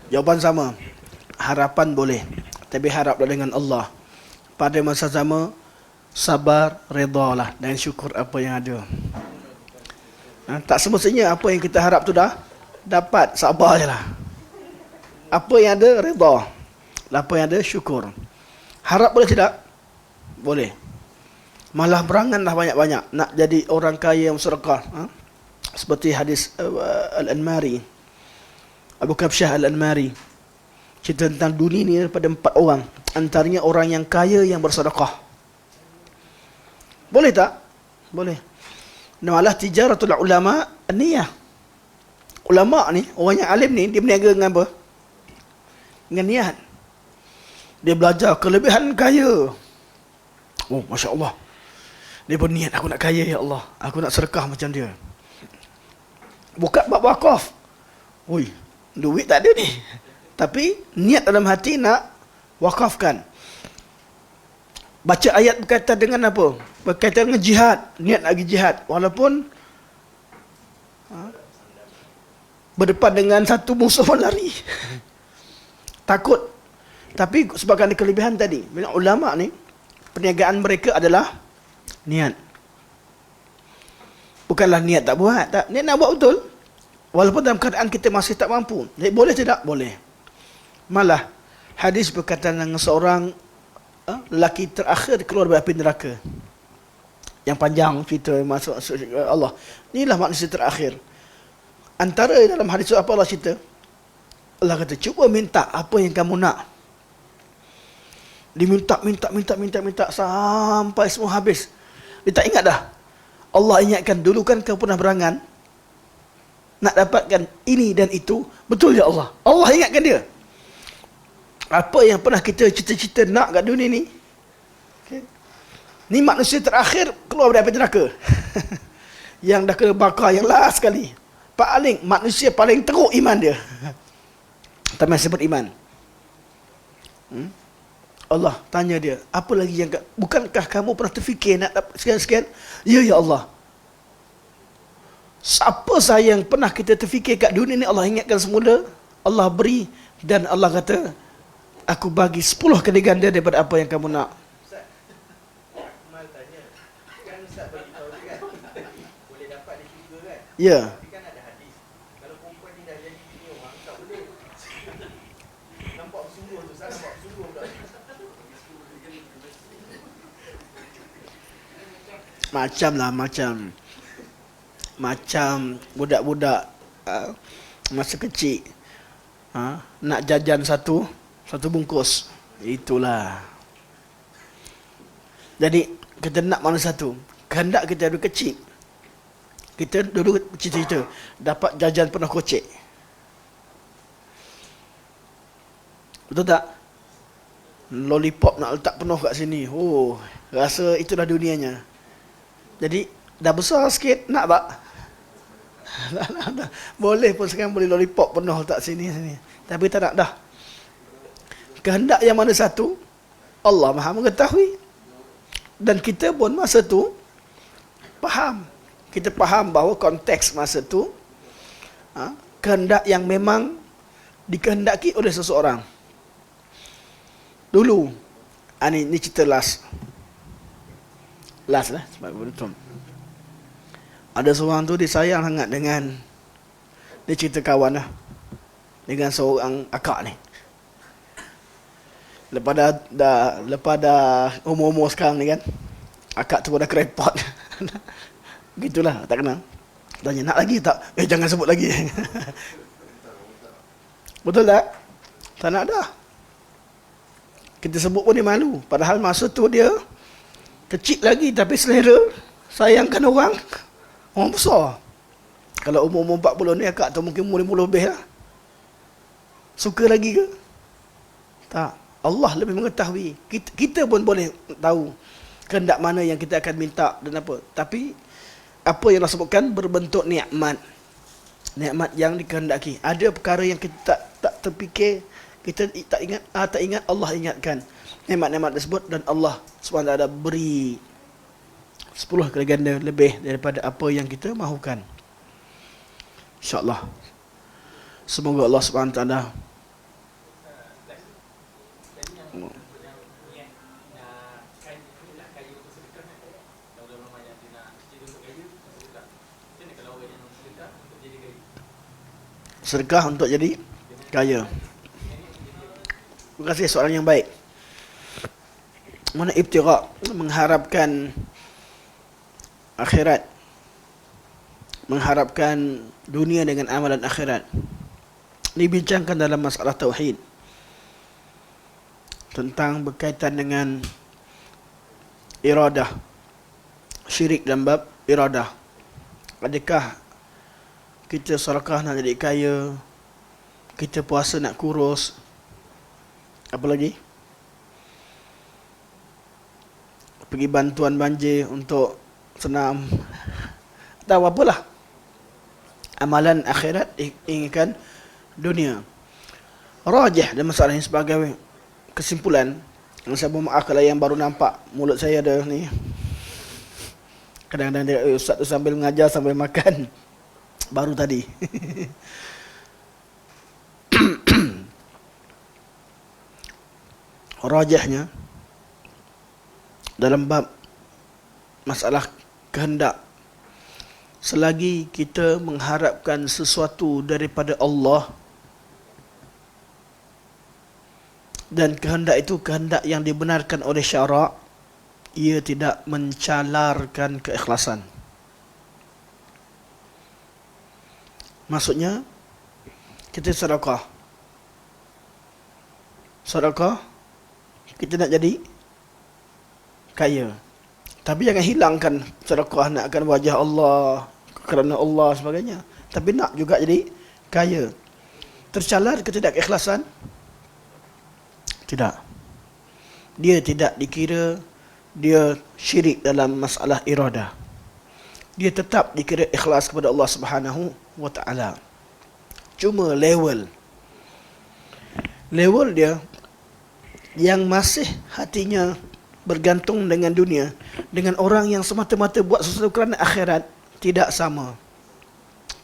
Jawapan sama. Harapan boleh, tapi haraplah dengan Allah. Pada masa sama, sabar, redalah dan syukur apa yang ada. Tak semestinya apa yang kita harap tu dah dapat, sabar je lah. Apa yang ada, reda. Apa yang ada, syukur. Harap boleh tidak? Boleh. Malah beranganlah banyak-banyak nak jadi orang kaya yang sedekah. Seperti hadis Al-Anmari, Abu Kabsyah Al-Anmari, cerita tentang dunia ni daripada 4 orang. Antaranya orang yang kaya yang bersedekah. Boleh tak? Boleh. Malah tijaratul ulama niyah. Ulama ni, orang yang alim ni, dia berniaga dengan apa? Dengan niat. Dia belajar kelebihan kaya. Oh, Masya Allah. Dia berniat, aku nak kaya ya Allah. Aku nak sedekah macam dia. Buka bab wakaf. Ui, duit tak ada ni. Tapi niat dalam hati nak wakafkan. Baca ayat berkaitan dengan apa? Berkaitan dengan jihad. Niat nak pergi jihad. Walaupun berdepan dengan satu musuh pun lari. Takut. Tapi sebabkan ada kelebihan tadi. Bila ulama ni, perniagaan mereka adalah niat. Bukanlah niat tak buat. Tak. Niat nak buat betul. Walaupun dalam keadaan kita masih tak mampu. Jadi, boleh tidak? Boleh. Malah, hadis berkaitan dengan seorang lelaki terakhir keluar dari api neraka. Yang panjang cerita masuk Allah. Inilah manusia terakhir. Antara dalam hadis itu apa Allah cerita? Allah kata, cuba minta apa yang kamu nak. Dia minta sampai semua habis. Dia tak ingat dah. Allah ingatkan, dulu kan kau pernah berangan nak dapatkan ini dan itu. Betul ya Allah. Allah ingatkan dia. Apa yang pernah kita cita-cita nak kat dunia ni, okay, ni manusia terakhir keluar dari api neraka. Yang dah kena bakar, yang last sekali. Manusia paling teruk iman dia. Tapi masih beriman. Allah tanya dia, apa lagi yang, bukankah kamu pernah terfikir nak dapat sekian-sekian? Ya, ya Allah. Apa sahaja yang pernah kita terfikir kat dunia ni, Allah ingatkan semula, Allah beri, dan Allah kata, aku bagi 10 kali ganda daripada apa yang kamu nak. Ustaz, Akmal tanya, kan Ustaz bagi tahu dia kan, boleh dapat di syurga kan? Ya. Tapi kan ada hadis, kalau perempuan ni dah jadi bini orang, tak boleh. Nampak bersungguh tu, Ustaz nampak bersungguh pula. Macam budak-budak masa kecil nak jajan satu bungkus. Itulah. Jadi kita nak mana satu. Kehendak kita dulu kecil. Kita dulu cita-cita dapat jajan penuh kocek. Betul tak? Lollipop nak letak penuh kat sini. Oh, rasa itulah dunianya. Jadi dah besar sikit, nak tak? Boleh pun sekarang boleh lollipop penuh letak sini. Tapi tak nak dah. Kehendak yang mana satu, Allah Maha mengetahui. Dan kita pun masa tu faham. Kita faham bahawa konteks masa tu kehendak yang memang dikehendaki oleh seseorang. Dulu, ni cerita last lah sebab betul. Ada seorang tu dia sayang sangat dengan, dia cerita kawan lah, dengan seorang akak ni. Lepas dah umur-umur sekarang ni kan, akak tu dah kerepot. Begitulah, tak kenal. Tanya, nak lagi tak? Jangan sebut lagi. Betul tak? Tak nak dah. Kita sebut pun dia malu. Padahal masa tu dia kecil lagi tapi selera sayangkan orang besar. Kalau umur 40 ni akak tu mungkin umur 50 lebih lah. Suka lagi ke? Tak. Allah lebih mengetahui. Kita pun boleh tahu kehendak mana yang kita akan minta dan apa. Tapi apa yang Allah sebutkan berbentuk nikmat. Nikmat yang dikehendaki. Ada perkara yang kita tak terfikir, kita tak ingat, Allah ingatkan nikmat-nikmat tersebut, dan Allah SWT beri 10 kali ganda lebih daripada apa yang kita mahukan. InsyaAllah. Semoga Allah SWT sedekah untuk jadi kaya. Terima kasih, soalan yang baik. Mana ibtigha, mengharapkan akhirat, mengharapkan dunia dengan amalan akhirat. Dibincangkan dalam masalah tauhid tentang berkaitan dengan iradah, syirik dalam bab iradah. Adakah kita sedekah nak jadi kaya, kita puasa nak kurus, apa lagi? Pergi bantuan banjir untuk senam, tahu apalah. Amalan akhirat inginkan dunia. Rajih dalam masalah ini sebagai kesimpulan. Saya mohon maaf kalau yang baru nampak mulut saya ada ni. Kadang-kadang dia, ustaz tu sambil mengajar sambil makan. Baru tadi. Rajihnya dalam bab masalah kehendak, selagi kita mengharapkan sesuatu daripada Allah dan kehendak itu kehendak yang dibenarkan oleh syarak, ia tidak mencalarkan keikhlasan. Maksudnya, kita sedekah, kita nak jadi kaya. Tapi jangan hilangkan sedekah nakkan wajah Allah, kerana Allah sebagainya. Tapi nak juga jadi kaya. Tercalar ke tidak keikhlasan? Tidak. Dia tidak dikira dia syirik dalam masalah iradah. Dia tetap dikira ikhlas kepada Allah Subhanahu wa ta'ala. Cuma level dia yang masih hatinya bergantung dengan dunia, dengan orang yang semata-mata buat sesuatu kerana akhirat, tidak sama.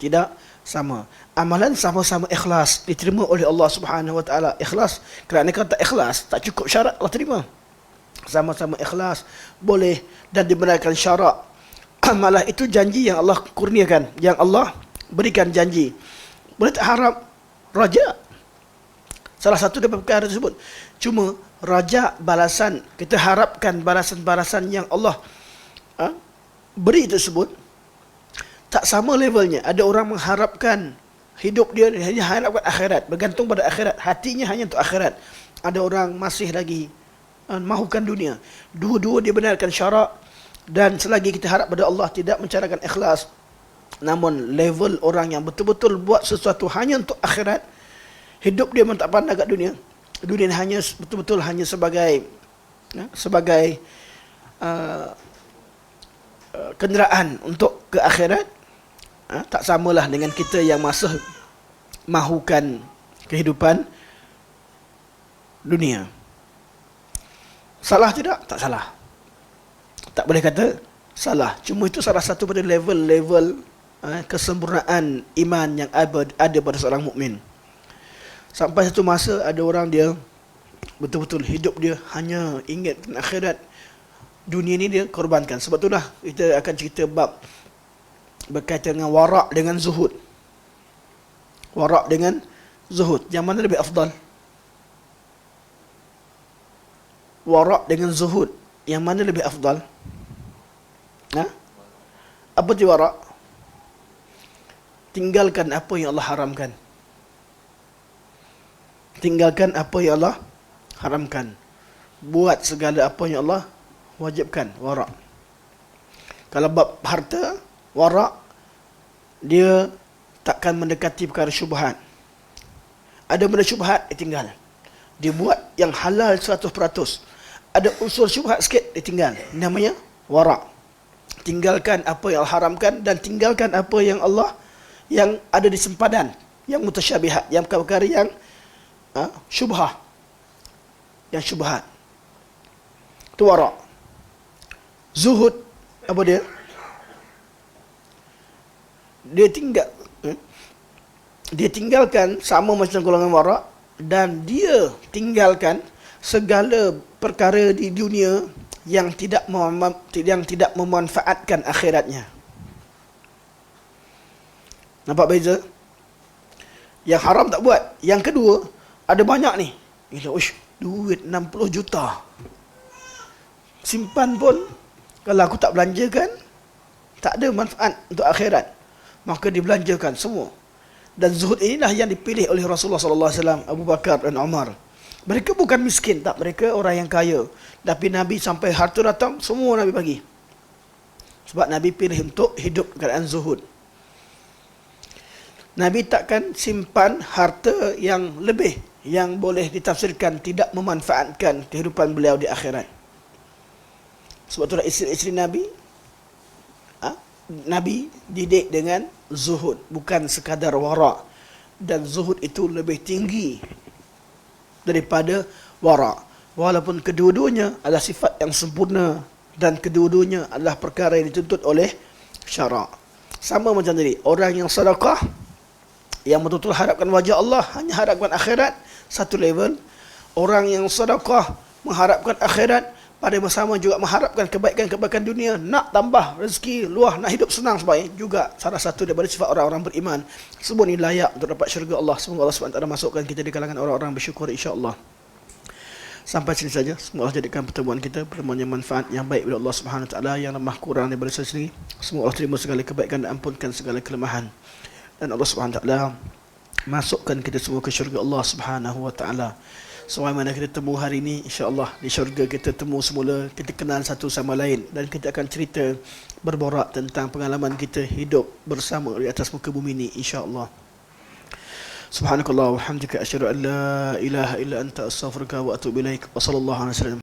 Tidak sama. Amalan sama-sama ikhlas, diterima oleh Allah Subhanahu wa ta'ala. Ikhlas, kerana kalau tak ikhlas, tak cukup syarat Allah terima. Sama-sama ikhlas boleh dan dibenarkan syarak. Malah itu janji yang Allah kurniakan, yang Allah berikan janji. Boleh tak harap raja? Salah satu daripada perkara tersebut. Cuma raja balasan, kita harapkan balasan-balasan yang Allah beri tersebut tak sama levelnya. Ada orang mengharapkan hidup dia hanya harapkan akhirat, bergantung pada akhirat, hatinya hanya untuk akhirat. Ada orang masih lagi mahukan dunia. Dua-dua dibenarkan syarak, dan selagi kita harap pada Allah, tidak mencarakan ikhlas, namun level orang yang betul-betul buat sesuatu hanya untuk akhirat, hidup dia memang tak pandang kat dunia. Dunia hanya betul-betul hanya sebagai kenderaan untuk ke akhirat. Tak samalah dengan kita yang masih mahukan kehidupan dunia. Salah tidak? Tak salah. Tak boleh kata salah. Cuma itu salah satu pada level-level kesempurnaan iman yang ada pada seorang mukmin. Sampai satu masa ada orang dia betul-betul hidup dia hanya ingat akhirat, dunia ni dia korbankan. Sebab itulah kita akan cerita bab berkaitan dengan warak dengan zuhud. Warak dengan zuhud, yang mana lebih afdal? Warak dengan zuhud, yang mana lebih afdal? Apa tu warak? tinggalkan apa yang Allah haramkan. Tinggalkan apa yang Allah haramkan. Buat segala apa yang Allah wajibkan, wara'. Kalau bab harta, wara', dia takkan mendekati perkara syubhat. Ada benda syubhat, dia tinggal. Dia buat yang halal 100%. Ada unsur syubhat sikit, dia tinggal. Namanya wara'. Tinggalkan apa yang Allah haramkan dan tinggalkan apa yang Allah yang ada di sempadan, yang mutasyabihat, yang perkara yang syubhah, yang syubhat. Itu wara'. Zuhud, apa dia? Dia tinggalkan sama macam golongan wara', dan dia tinggalkan segala perkara di dunia yang tidak memanfaatkan akhiratnya. Nampak beza? Yang haram tak buat. Yang kedua, ada banyak ni. Duit 60 juta. Simpan pun, kalau aku tak belanjakan, tak ada manfaat untuk akhirat. Maka dibelanjakan semua. Dan zuhud inilah yang dipilih oleh Rasulullah SAW, Abu Bakar dan Umar. Mereka bukan miskin, tak. Mereka orang yang kaya. Tapi Nabi sampai harta datang, semua Nabi bagi. Sebab Nabi pilih untuk hidup keadaan zuhud. Nabi takkan simpan harta yang lebih, yang boleh ditafsirkan tidak memanfaatkan kehidupan beliau di akhirat. Sebab itulah isteri-isteri Nabi, Nabi didik dengan zuhud, bukan sekadar wara'. Dan zuhud itu lebih tinggi daripada wara'. Walaupun kedua-duanya adalah sifat yang sempurna dan kedua-duanya adalah perkara yang dituntut oleh syarak. Sama macam tadi, orang yang sedekah, yang betul-betul harapkan wajah Allah, hanya harapkan akhirat, satu level. Orang yang sedekah mengharapkan akhirat, pada masa sama juga mengharapkan kebaikan-kebaikan dunia, nak tambah rezeki luah, nak hidup senang sebaik, juga salah satu daripada sifat orang-orang beriman. Semua ini layak untuk dapat syurga Allah. Semoga Allah SWT masukkan kita di kalangan orang-orang bersyukur, insya-Allah. Sampai sini saja. Semoga Allah jadikan pertemuan kita pertemuan yang manfaat, yang baik dari Allah Subhanahu Wa Taala, yang lemah kurang daripada saya sendiri. Semoga Allah terima segala kebaikan dan ampunkan segala kelemahan. Dan Allah Subhanahu Wa Taala masukkan kita semua ke syurga Allah Subhanahu Wa Taala. Sebagaimana kita temu hari ini, insya-Allah di syurga kita temu semula, kita kenal satu sama lain, dan kita akan cerita berborak tentang pengalaman kita hidup bersama di atas muka bumi ini, insya-Allah. Subhanakallah wa hamdika asyhadu an la ilaha illa anta astaghfiruka wa atubu ilaik. Wa sallallahu alaihi wasallam.